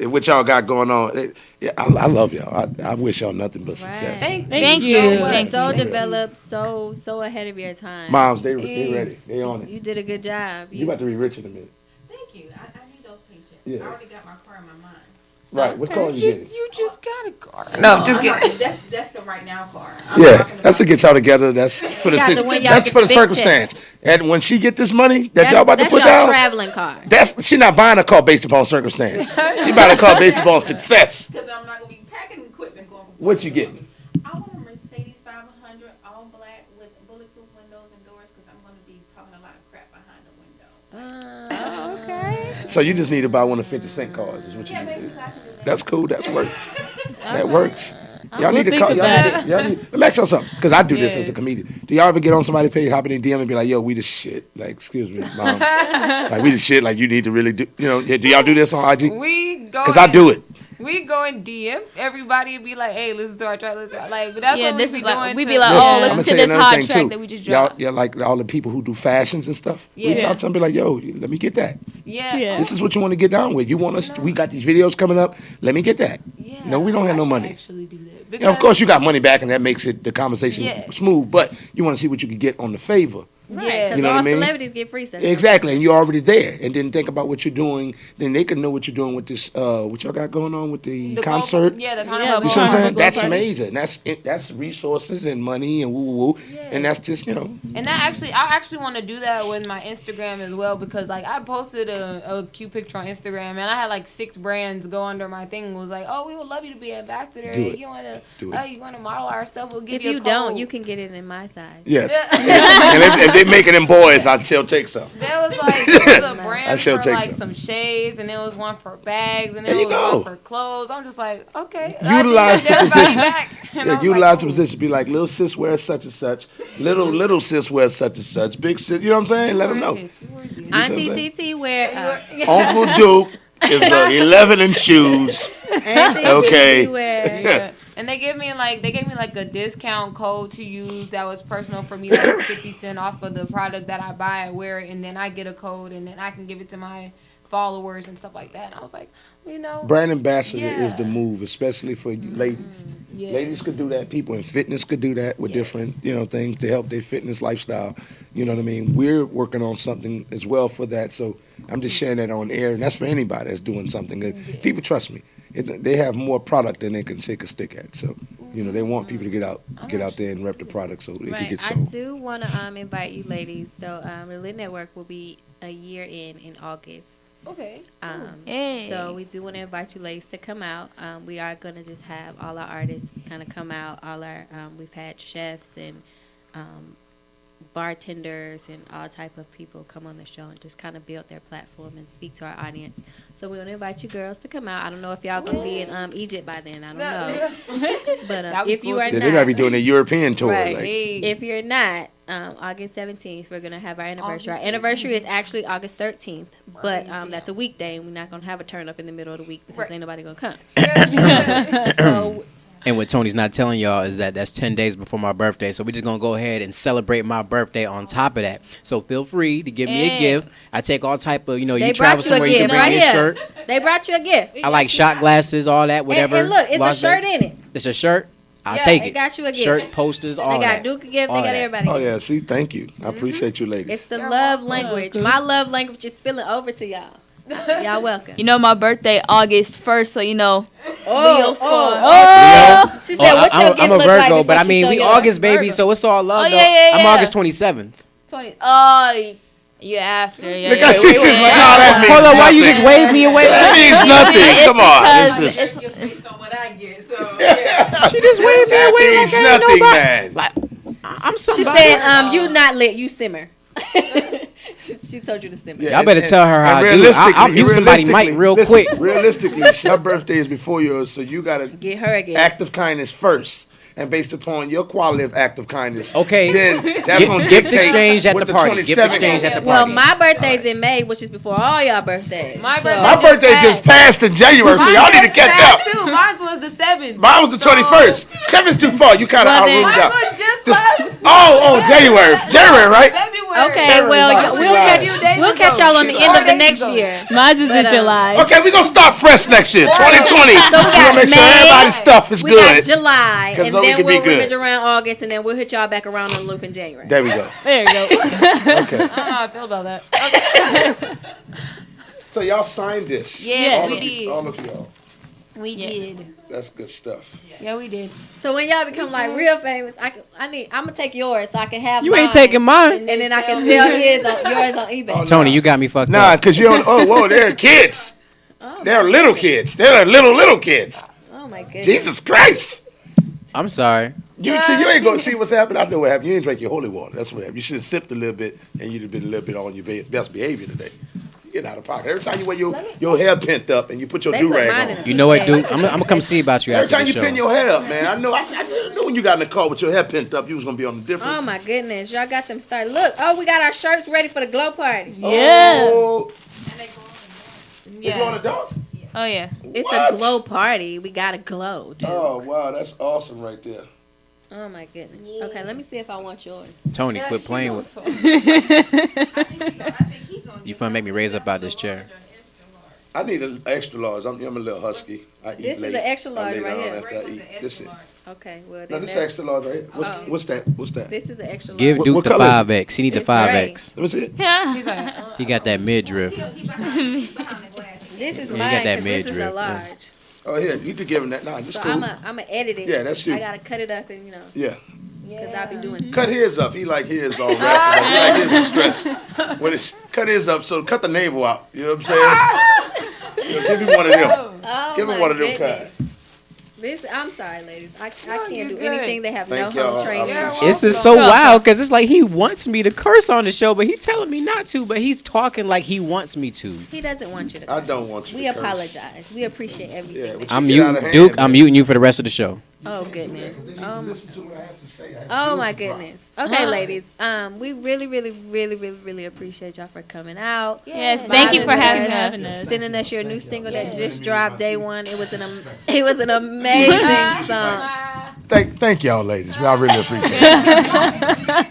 What y'all got going on. I love y'all. I wish y'all nothing but success. Thank you. So developed, so ahead of your time. Moms, they ready. They on it. You did a good job. You about to be rich in a minute. Thank you. I need those paychecks. Yeah. I already got my car in my mind. Right. What car you getting? You just got a car. No, just get. That's the right now car. That's to get y'all together. That's for the circumstance. And when she get this money that y'all about to put down, traveling car. She not buying a car based upon circumstance. She buying a car based upon success. Because I'm not gonna be packing equipment going. What you getting? I want a Mercedes 500 all black with bulletproof windows and doors because I'm gonna be talking a lot of crap behind the window. Okay. So you just need to buy one of 50-cent cars. Is what you need to do. That's cool. That's work. That works. Y'all need to call. Let me ask y'all something, because I do this as a comedian. Do y'all ever get on somebody's page, hop in their DM and be like, "Yo, we the shit." Like, excuse me, mom. Like, we the shit. Like, you need to really do. Do y'all do this on IG? We go. Because I do it. We go and DM everybody and be like, "Hey, listen to our track, listen to our, like." But that's what this we is be like doing. we be like, "Oh, listen to this hot track too. that we just dropped." Y'all, like all the people who do fashions and stuff. Yeah. We talk to them, be like, "Yo, let me get that." Yeah. This is what you want to get down with. You want us? We got these videos coming up. Let me get that. Yeah. No, we don't have no money. Actually do that. And of course, you got money back, and that makes it the conversation smooth. But you want to see what you can get on the favor. Right, because you know all what I mean? celebrities get free stuff. Exactly, and you're already there. And then think about what you're doing. Then they can know what you're doing with this. What y'all got going on with the concert? The You see what I'm saying? That's major. And that's resources and money and woo. And that's just And that I actually want to do that with my Instagram as well, because like I posted a cute picture on Instagram and I had like 6 brands go under my thing. It was like, "Oh, we would love you to be an ambassador. You want to model our stuff? We'll give if you a you code." don't, you can get it in my size. Yes. And if they making them boys, I shall take some. There was a I brand shall for take like some. some shades, and there was one for bags, and There there you was go. one for clothes. I'm just like, okay. Utilize the position. Yeah, Utilize the position. Be like, little sis wears such and such. Little sis wears such and such. Big sis, you know what I'm saying? Let them know. Auntie TT wear. Uncle Duke is 11 in shoes. Okay. Yeah. And they gave me like a discount code to use that was personal for me, like 50 cents off of the product that I buy and wear, and then I get a code, and then I can give it to my followers and stuff like that. And I was like, Brand ambassador is the move, especially for you ladies. Yes. Ladies could do that. People in fitness could do that with different, things to help their fitness lifestyle. You know what I mean? We're working on something as well for that. So I'm just sharing that on air, and that's for anybody that's doing something. People trust me. They have more product than they can take a stick at. So, they want people to get out there and rep the product so it can get sold. I do want to invite you ladies. So the Lit Network will be a year in August. Okay. So we do want to invite you ladies to come out. We are going to just have all our artists kind of come out. All our we've had chefs and bartenders and all type of people come on the show and just kind of build their platform and speak to our audience. So we want to invite you girls to come out. I don't know if y'all gonna be in Egypt by then. I don't know. But if you are not, they might be doing a European tour. Right. Like. If you're not, August 17th, we're gonna have our anniversary. Our anniversary is actually August 13th, but that's a weekday, and we're not gonna have a turn up in the middle of the week because ain't nobody gonna come. So. And what Tony's not telling y'all is that that's 10 days before my birthday. So we're just going to go ahead and celebrate my birthday on top of that. So feel free to give me a gift. I take all type of, you travel somewhere, you can bring me a shirt. They brought you a gift. I like shot glasses, all that, whatever. And look, it's a shirt in it. It's a shirt. I'll take it. They got you a gift. Shirt, posters, all that. They got Duke a gift. They got everybody. Oh, yeah. See, thank you. I appreciate you ladies. It's the love language. My love language is spilling over to y'all. Y'all welcome. My birthday August 1st, so Leo score. She said, "What your gift I'm a look Virgo, like?" but I mean, we August baby, so it's all love. Oh, yeah. I'm August 27th. 20. Oh, you after? Yeah. Look how she's like, that means Hold on, why you nothing. just wave me away? That means nothing. Come on. Based on what I get, so She just waved me away. That means nothing, man. Like, I'm She somebody. said, "You not lit, you simmer." She told you to simmer. Y'all better tell her how to do it. I'll mute somebody mic real quick. Realistically, her birthday is before yours, so you got to get her a gift. Act of kindness first. And based upon your quality of act of kindness, okay, then that's going to gift dictate exchange at what the party. Gift exchange at the Well, party. my birthday's in May, which is before all y'all birthdays. My birthday just passed in January, so y'all need to catch up. Too. Mine was the 7th. Mine was the 21st. 7th's too far. You kind of outruled Mine out. was just last. January. January, right? February. Okay, well, we'll catch y'all on the end of the next year. Mine is in July. Okay, we're going to start fresh next year, 2020. So we got make sure May, everybody's stuff is we good. got July, and so we then can be we'll good. rummage around August, and then we'll hit y'all back around on the loop in January. There we go. There you go. Okay. I don't know how I feel about that. Okay. So y'all signed this. Yes, all we of you, did. all of y'all. We did. That's good stuff. Yeah, we did. So when y'all become like real famous, I'm gonna take yours so I can have. You mine, ain't taking mine. and then I can sell yours on eBay. Tony, you got me fucked Nah, up. because you don't. Oh, whoa, they're kids. They're little kids. They're little kids. Oh my goodness. Jesus Christ. I'm sorry. You ain't gonna see what's happening. I know what happened. You ain't drink your holy water. That's what happened. You should have sipped a little bit, and you'd have been a little bit on your best behavior today. You get out of pocket. Every time you wear your hair pent up and you put your do rag on. You know what, dude? I'm gonna come see about you Every after time the you show. pin your hair up, man. I know. I knew when you got in the car with your hair pent up, you was gonna be on the different. Oh my goodness, y'all got them started. Look, we got our shirts ready for the glow party. Yeah. Oh. You going to dog? Oh yeah. It's What? a glow party. We got to glow, dude. Oh wow, that's awesome right there. Oh my goodness. Okay, let me see if I want yours. Tony, quit playing with. You finna make me raise up out this chair. I need an extra large. I'm a little husky. I eat This is late. an extra large I'm late right on here. after I eat. This is. Okay, well No, then this is that's- extra large right here. What's that? What's that? This is an extra large. Give What- Duke what the color is it? 5X. He need the It's gray. 5X. Let me see it. Yeah. He got that midriff. This is you mine got that 'cause this is a midriff, yeah. large. Oh, here, you could give him that. Nah, this So cool. I'm edit it. Yeah, that's you. I gotta cut it up and Yeah. because I'll be doing. Cut his up. He like his all wrapped. He like his distressed. When it's cut his up, so cut the navel out. You know what I'm saying? Give him one of them. Oh Give him my one of them goodness. kinds. I'm sorry, ladies. I can't you're do good. anything. They have Thank no y'all. home training. This is so wild because it's like he wants me to curse on the show, but he's telling me not to. But he's talking like he wants me to. He doesn't want you to. I don't want you We to curse. apologize. We appreciate everything. I'm muting Duke. I'm muting you for the rest of the show. Oh goodness. Oh my goodness. Okay, ladies. We really, really, really, really, really appreciate y'all for coming out. Yes, thank you for having us. Sending us your new single that just dropped day one. It was an amazing song. Thank y'all, ladies. I really appreciate it.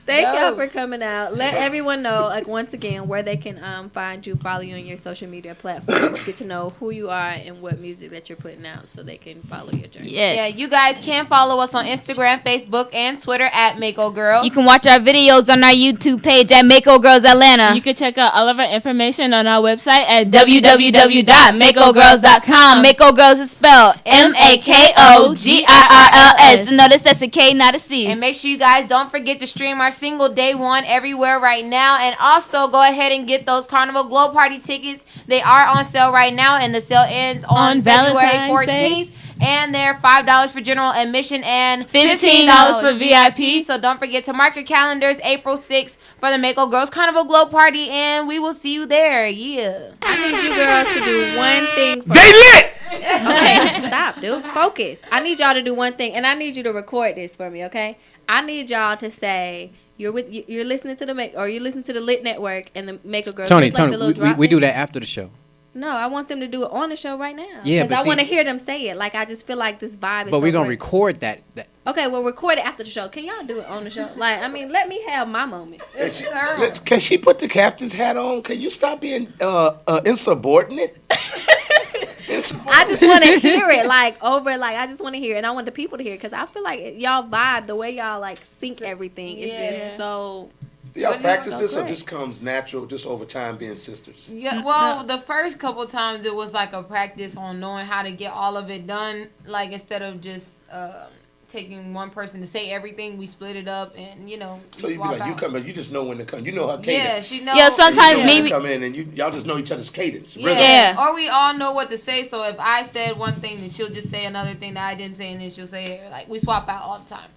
Thank y'all for coming out. Let everyone know, like, once again, where they can find you, follow you on your social media platforms, get to know who you are and what music that you're putting out so they can follow your journey. Yes. Yeah, you guys can follow us on Instagram, Facebook, and Twitter at Mako Girls. You can watch our videos on our YouTube page at Mako Girls Atlanta. You can check out all of our information on our website at www.makogirls.com. Mako Girls is spelled MAKOGIRLS. Notice that's a K, not a C. And make sure you guys don't forget to stream our single Day One everywhere right now. And also go ahead and get those Carnival Glow Party tickets. They are on sale right now, and the sale ends on February Valentine's 14th. Day. And they're $5 for general admission and $15 for VIP. So don't forget to mark your calendars April 6th for the Mako Girls Carnival Glow Party, and we will see you there. Yeah. I need you girls to do one thing. They lit! Okay, stop, dude. Focus. I need y'all to do one thing, and I need you to record this for me, okay? I need y'all to say you're listening to the Lit Network and the Mako Girls. Tony, the little we do that after the show. No, I want them to do it on the show right now. Yeah, because but I want to hear them say it. Like, I just feel like this vibe is. But so we're gonna great. record that. Okay, we'll record it after the show. Can y'all do it on the show? Like, I mean, let me have my moment. Can she put the captain's hat on? Can you stop being insubordinate? I just want to hear it, I just want to hear it, and I want the people to hear it, because I feel like y'all vibe, the way y'all, sync everything is just so... Do y'all practice this, or great. just comes natural, just over time being sisters? Yeah, well, the first couple times it was like a practice on knowing how to get all of it done. Like, instead of just taking one person to say everything, we split it up and, So you be like, you come in, you just know when to come. You know her cadence. Yeah, she knows. Yeah, sometimes you know maybe when to come in and y'all just know each other's cadence. Yeah. Rhythm. Yeah. Or we all know what to say, so if I said one thing, then she'll just say another thing that I didn't say, and then she'll say it. Like, we swap out all the time.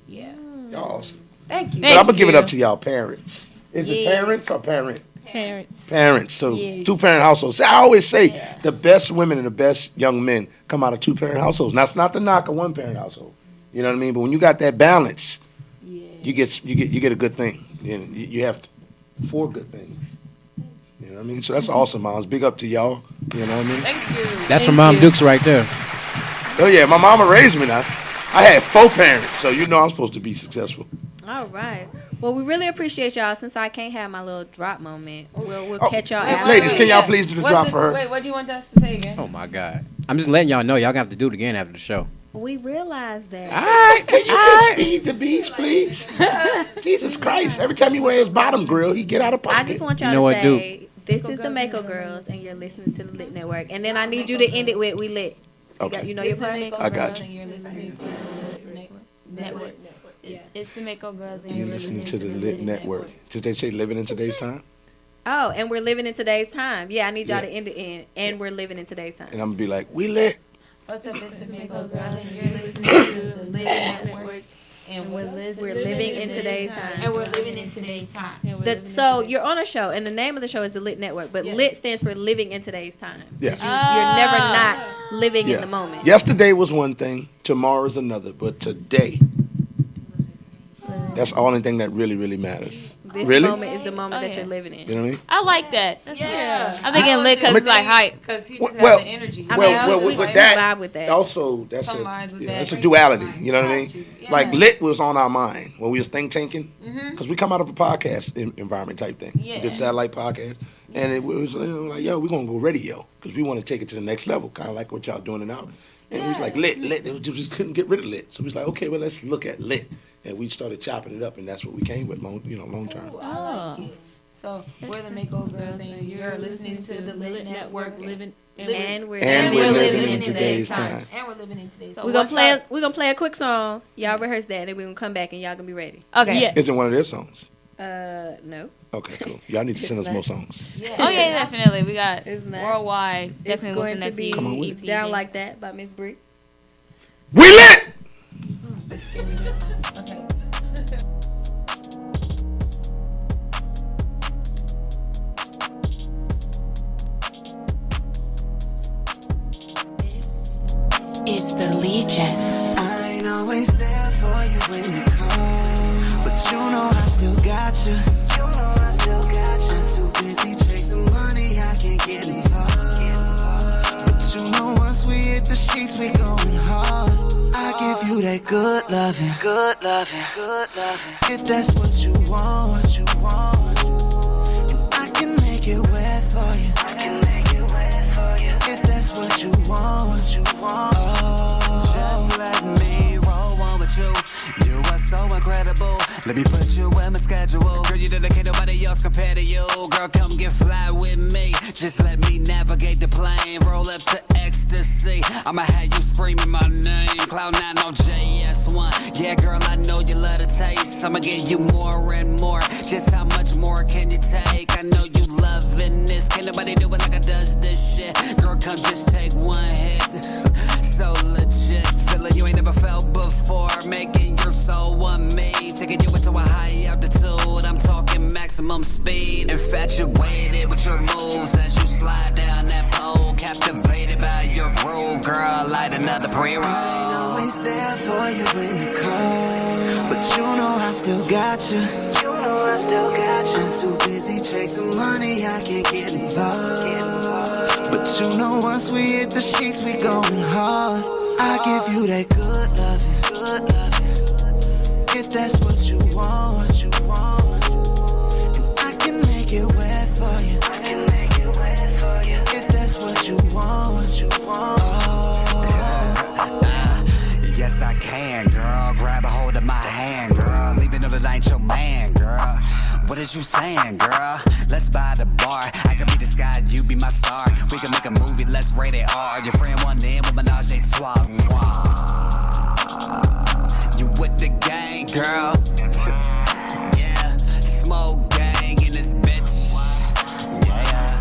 Yeah. Y'all awesome. Thank you. But I'm going to give it up to y'all parents. Is it parents or parent? Parents. Parents. So Yes. two-parent households. See, I always say the best women and the best young men come out of two-parent households. Now, that's not the knock of one-parent household. You know what I mean? But when you got that balance, you get a good thing. You have 4 good things. You know what I mean? So that's awesome, moms. Big up to y'all. You know what I mean? Thank you. That's from Mom Dukes right there. Oh yeah, my mama raised me now. I had 4 parents, so you know I'm supposed to be successful. All right. Well, we really appreciate y'all. Since I can't have my little drop moment, we'll catch y'all after. Ladies, can y'all please do the drop for her? Wait, what do you want us to say again? Oh my God! I'm just letting y'all know y'all gonna have to do it again after the show. We realize that. All right, can you just feed the beast, please? Jesus Christ! Every time he wears his bottom grill, he get out of pocket. I just want y'all to say, this is the Mako Girls, and you're listening to the Lit Network. And then I need you to end it with "We Lit." Okay. You know your part? I got you. And you're listening to the network. Yeah. It's the Mako Girls, and You're listening to the Lit Network. Did they say living in today's time? Oh, and we're living in today's time. Yeah, I need y'all to end it in, and we're living in today's time. And I'm gonna be like, we lit. What's up, it's the Mako Girls, and you're listening to the Lit Network. And we're living in today's time. And we're living in today's time. So you're on a show, and the name of the show is the Lit Network, but Lit stands for living in today's time. Yes. You're never not living in the moment. Yesterday was one thing, tomorrow's another, but today, that's the only thing that really, really matters. This really? moment is the moment that you're living in. You know what I mean? I like that. Yeah. I'm thinking lit because it's like hype. Because he just Well, has the energy. with that, vibe with that. also that's Combined with that. that's a duality. You know what I mean? Yeah. Like lit was on our mind when we was think tanking, Mhm. because we come out of a podcast environment type thing. Yeah. We did satellite podcast, and it was like, yo, we're gonna go radio because we want to take it to the next level, kind of like what y'all doing now. And we was like lit. It was, just couldn't get rid of lit, so we was like, okay, well let's look at lit, and we started chopping it up, and that's what we came with, long term. I like it. So we're the Mako Girls, and you're listening to the Lit Network. And we're living in today's time. And we're living in today's time. We're gonna play a quick song. Y'all rehearse that, and then we're gonna come back, and y'all gonna be ready. Okay. Isn't one of their songs? No. Okay, cool. Y'all need to send us more songs. Yeah. Oh yeah, definitely. We got It's not. worldwide. It's Definitely going listen to to be Come on with EP. Down Like That by Miss Bree. We lit! Okay. It's the Legion. I ain't always there for you when you call, but you know I still got you. I'm too busy chasing money, I can't get involved. But you know once we hit the sheets, we going hard. I give you that good loving, good loving, good loving. If that's what you want, and I can make it wet for you. If that's what you want, just let me roll on with you. You are so incredible. Let me put you in my schedule. Girl, you know that can't nobody else compare to you. Girl, come get fly with me. Just let me navigate the plane. Roll up to ecstasy. I'ma have you screaming my name. Cloud9 on JS1. Yeah, girl, I know you love the taste. I'ma give you more and more. Just how much more can you take? I know you loving this. Can't nobody do it like I does this shit. Girl, come just take one hit. So legit, feeling you ain't never felt before. Making your soul on me, taking you into a high altitude. I'm talking maximum speed. Infatuated with your moves as you slide down that pole. Captivated by your groove, girl, light another pre-roll. I ain't always there for you when you call, but you know I still got you. I'm too busy chasing money, I can't get involved. But you know once we hit the sheets, we going hard. I give you that good loving, good loving. If that's what you want, and I can make it wet for you. If that's what you want, yes I can, girl. Grab a hold of my hand, girl. Even though that I ain't your man, girl. What is you saying, girl? Let's buy the bar. I can be the sky, you be my star. We can make a movie, let's rate it R. Your friend one in with menage a trois. You with the gang, girl. Yeah, smoke gang in this bitch. Yeah.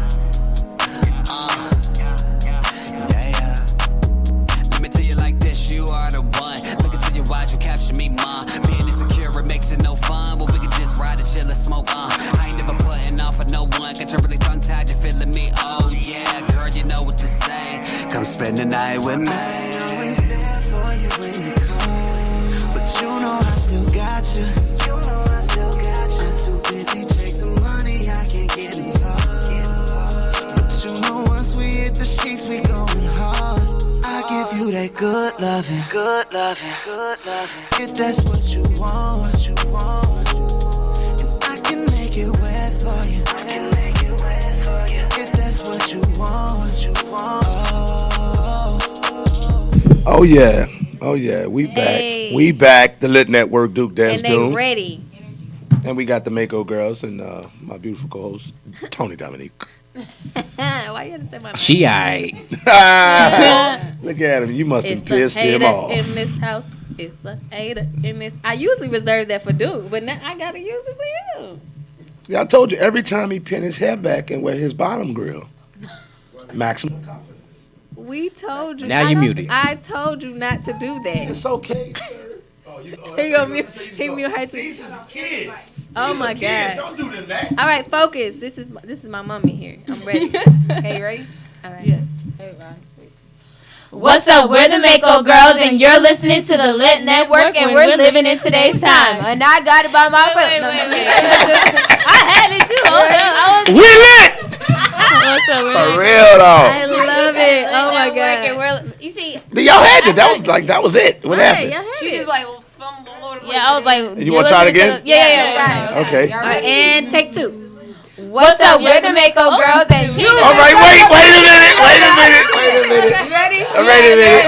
Let me tell you like this, you are the one. Look into your eyes, you capture me, ma. Being insecure, it makes it no fun. But we can just ride and chill and smoke, I ain't never putting off for no one. Got you really tongue-tied, you feeling me, oh yeah. Girl, you know what to say. Come spend the night with me. I ain't always there for you when you call, but you know I still got you. I'm too busy chasing money, I can't get involved. But you know once we hit the sheets, we going hard. I give you that good loving, good loving, good loving. If that's what you want, and I can make it wet for you. If that's what you want, Oh yeah, oh yeah, we back. Hey. We back. The Lit Network, Duke Dance And they Doom. ready. And we got the Mako girls and my beautiful co-host, Tony Dominique. Why you had to say my name? She aight. Look at him. You must have It's pissed a him hater off. in this house. It's a hater in this. I usually reserve that for Duke, but now I gotta use it for you. Yeah, I told you, every time he pin his hair back and wear his bottom grill, maximum confidence. We told you. Now you muted. I told you not to do that. It's okay, sir. He gonna mute. He mute her too. These are kids. Oh These my are kids. God. Don't do them that. All right, focus. This is my mommy here. I'm ready. Okay, you ready? All right. Yeah. Hey, Ron, sweet. What's up? We're the Mako Girls, and you're listening to the Lit Network, and we're living in today's time. And I got it by my foot. I had it too. Hold up. We lit! What's up? For real I though. love it. Oh my God. You see, Y'all had it. That was it. What happened? Y'all had She it. just like fumbled all over the place. yeah, I was like, You wanna try it again? Yeah. Okay. All right, and take two. What's up? We're the Mako Girls, and All right, wait a minute. You ready?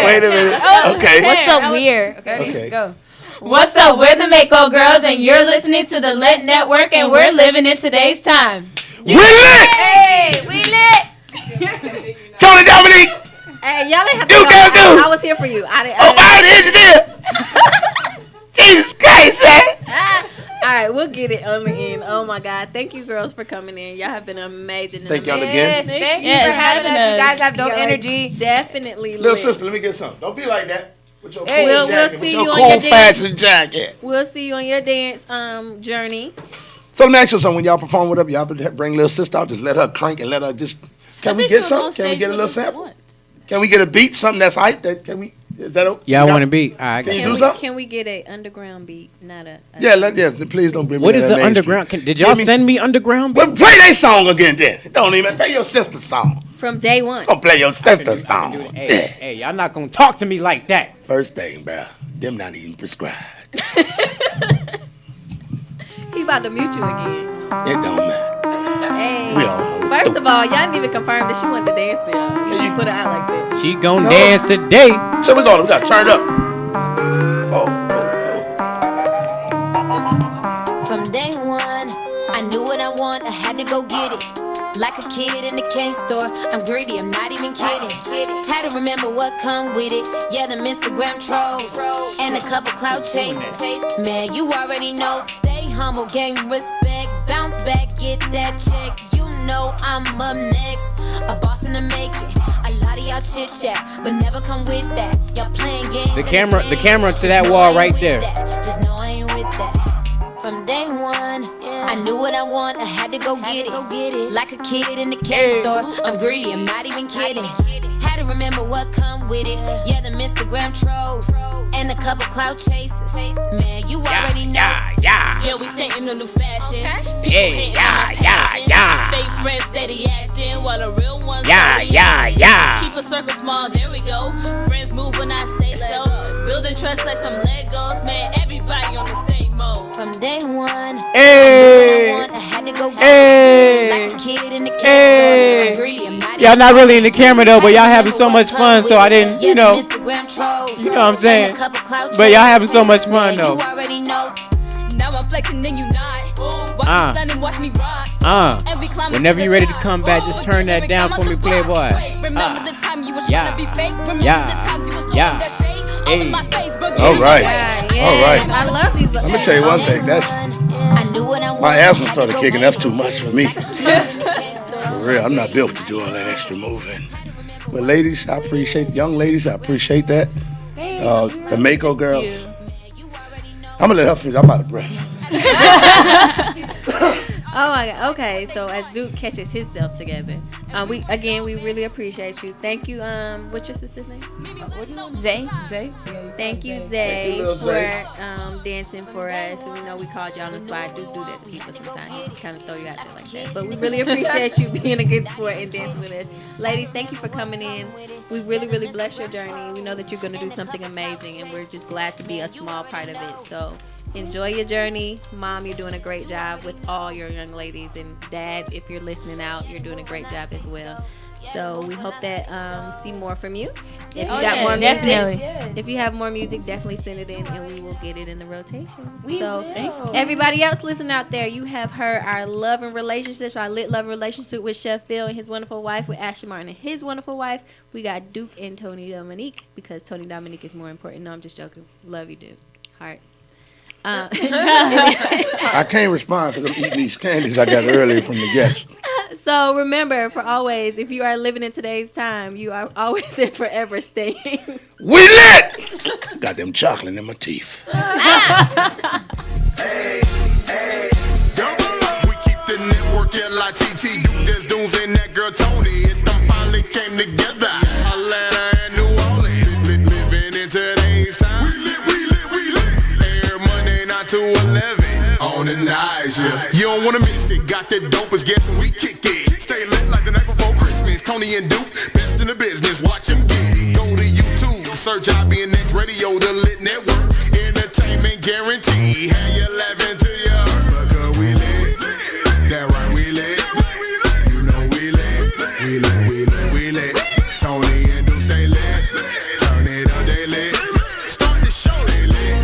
Wait a minute. Okay. What's up, weird? Okay. Go. What's up? We're the Mako Girls, and you're listening to the Lit Network, and we're living in today's time. We lit! Hey, we lit. Tony Dominique! Hey, y'all ain't have to Duke go. Dance Doom! I was here for you. Oh, the engineer! Jesus Christ, man! right, we'll get it on the end. Oh my God, thank you girls for coming in. Y'all have been amazing. Thank y'all again. Yes, thank you for having us. You guys have dope energy. Definitely. Little lit. sister, let me get something. Don't be like that. With your Hey, cool we'll jacket, see with you your on cool your fashion jacket. We'll see you on your dance journey. So let me ask you something. When y'all perform with her, y'all bring little sister out. Just let her crank and let her just. Can we get something? Can we get a little sample? Can we get a beat? Something that's hype? Can we? Is that okay? Yeah, I want to beat. Can you do something? Can we get a underground beat, not a? Yes. Please don't bring me. What is the underground? Did y'all send me underground beat? Well, play that song again then. Don't even play your sister's song. From day one. Don't play your sister's song. Hey, y'all not gonna talk to me like that. First thing, bro. Them not even prescribed. He about to mute you again. It don't matter. Hey. We all know. First of all, y'all didn't even confirm that she wanted to dance for y'all. You put it out like that. She gon' dance today. So we gotta turn it up. From day one, I knew what I want, I had to go get it. Like a kid in the candy store, I'm greedy, I'm not even kidding. Had to remember what come with it. Yeah, them Instagram trolls and a couple clout chasers. Man, you already know. Stay humble, gain respect, bounce back, get that check. You know I'm up next, a boss in the making. A lot of y'all chit chat, but never come with that. Y'all playing games. The camera to that wall right there. Just know I ain't with that. From day one, I knew what I want, I had to go get it. Like a kid in the candy store, I'm greedy, I'm not even kidding. Had to remember what come with it. Yeah, them Instagram trolls and a couple clout chasers. Man, you already know. Yeah, we stay in the new fashion. People hating on my passion. Fake friends steady acting while the real ones keep a circle small, there we go. Friends move when I say so. Building trust like some Legos. Man, everybody on the same mode. From day one, Hey. I had to go get Hey. it. Like a kid in the candy store, I'm greedy, I'm not Y'all not really in the camera though, but y'all having so much fun, so I didn't, you know what I'm saying. But y'all having so much fun though. Now I'm flexing and you not. Watch me stun and watch me rock. And we climbing Whenever to you the ready to top. come back, just turn that down for me, Playboy. Remember the time you was Yeah. trying to be fake. Remember Yeah. the times you was throwing Yeah. that shade. All Hey. in my face, bro. All right. All right. I love these. Let me tell you one thing. That's my asthma started kicking. That's too much for me. For real, I'm not built to do all that extra moving. But ladies, I appreciate young ladies. I appreciate that. The Mako girl. I'm gonna let her finish. I'm out of breath. Oh my God. Okay, so as Duke catches himself together, we really appreciate you. Thank you. What's your sister's name? Zay. Zay. Thank you, Zay, for dancing for us. And we know we called you on the spot. Do that to people sometimes. Just kind of throw you out there like that. But we really appreciate you being a good sport and dancing with us. Ladies, thank you for coming in. We really, really bless your journey. We know that you're going to do something amazing, and we're just glad to be a small part of it. So enjoy your journey. Mom, you're doing a great job with all your young ladies. And Dad, if you're listening out, you're doing a great job as well. So we hope that see more from you. If you got more music, if you have more music, definitely send it in and we will get it in the rotation. So everybody else listening out there, you have heard our love and relationships, our lit love and relationship with Chef Phil and his wonderful wife, with Ashton Martin and his wonderful wife. We got Duke and Tony Dominique, because Tony Dominique is more important. No, I'm just joking. Love you, Duke. Hearts. I can't respond because I'm eating these candies I got earlier from the guests. So remember, for always, if you are living in today's time, you are always and forever staying. We lit! Got them chocolate in my teeth. We keep the network L.I.T.T. There's Dunes and that girl Tony. It them finally came together. Atlanta and New Orleans. Living in today's time. We lit. Every Monday 9 to 11. On the night shift. You don't wanna miss it. Got that dopest guess when we kick it. Stay lit like the night before Christmas. Tony and Duke, best in the business. Watch them get it. Go to YouTube, search IBNX Radio, the Lit Network. Entertainment guarantee. Have you laughing to your because we lit. That right, we lit. You know we lit. We lit. Tony and Duke stay lit. Turn it up, they lit. Start the show, they lit.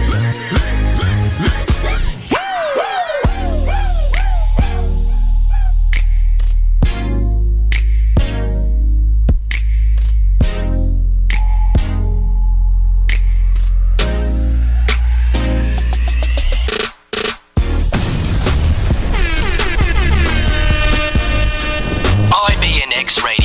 X Radio.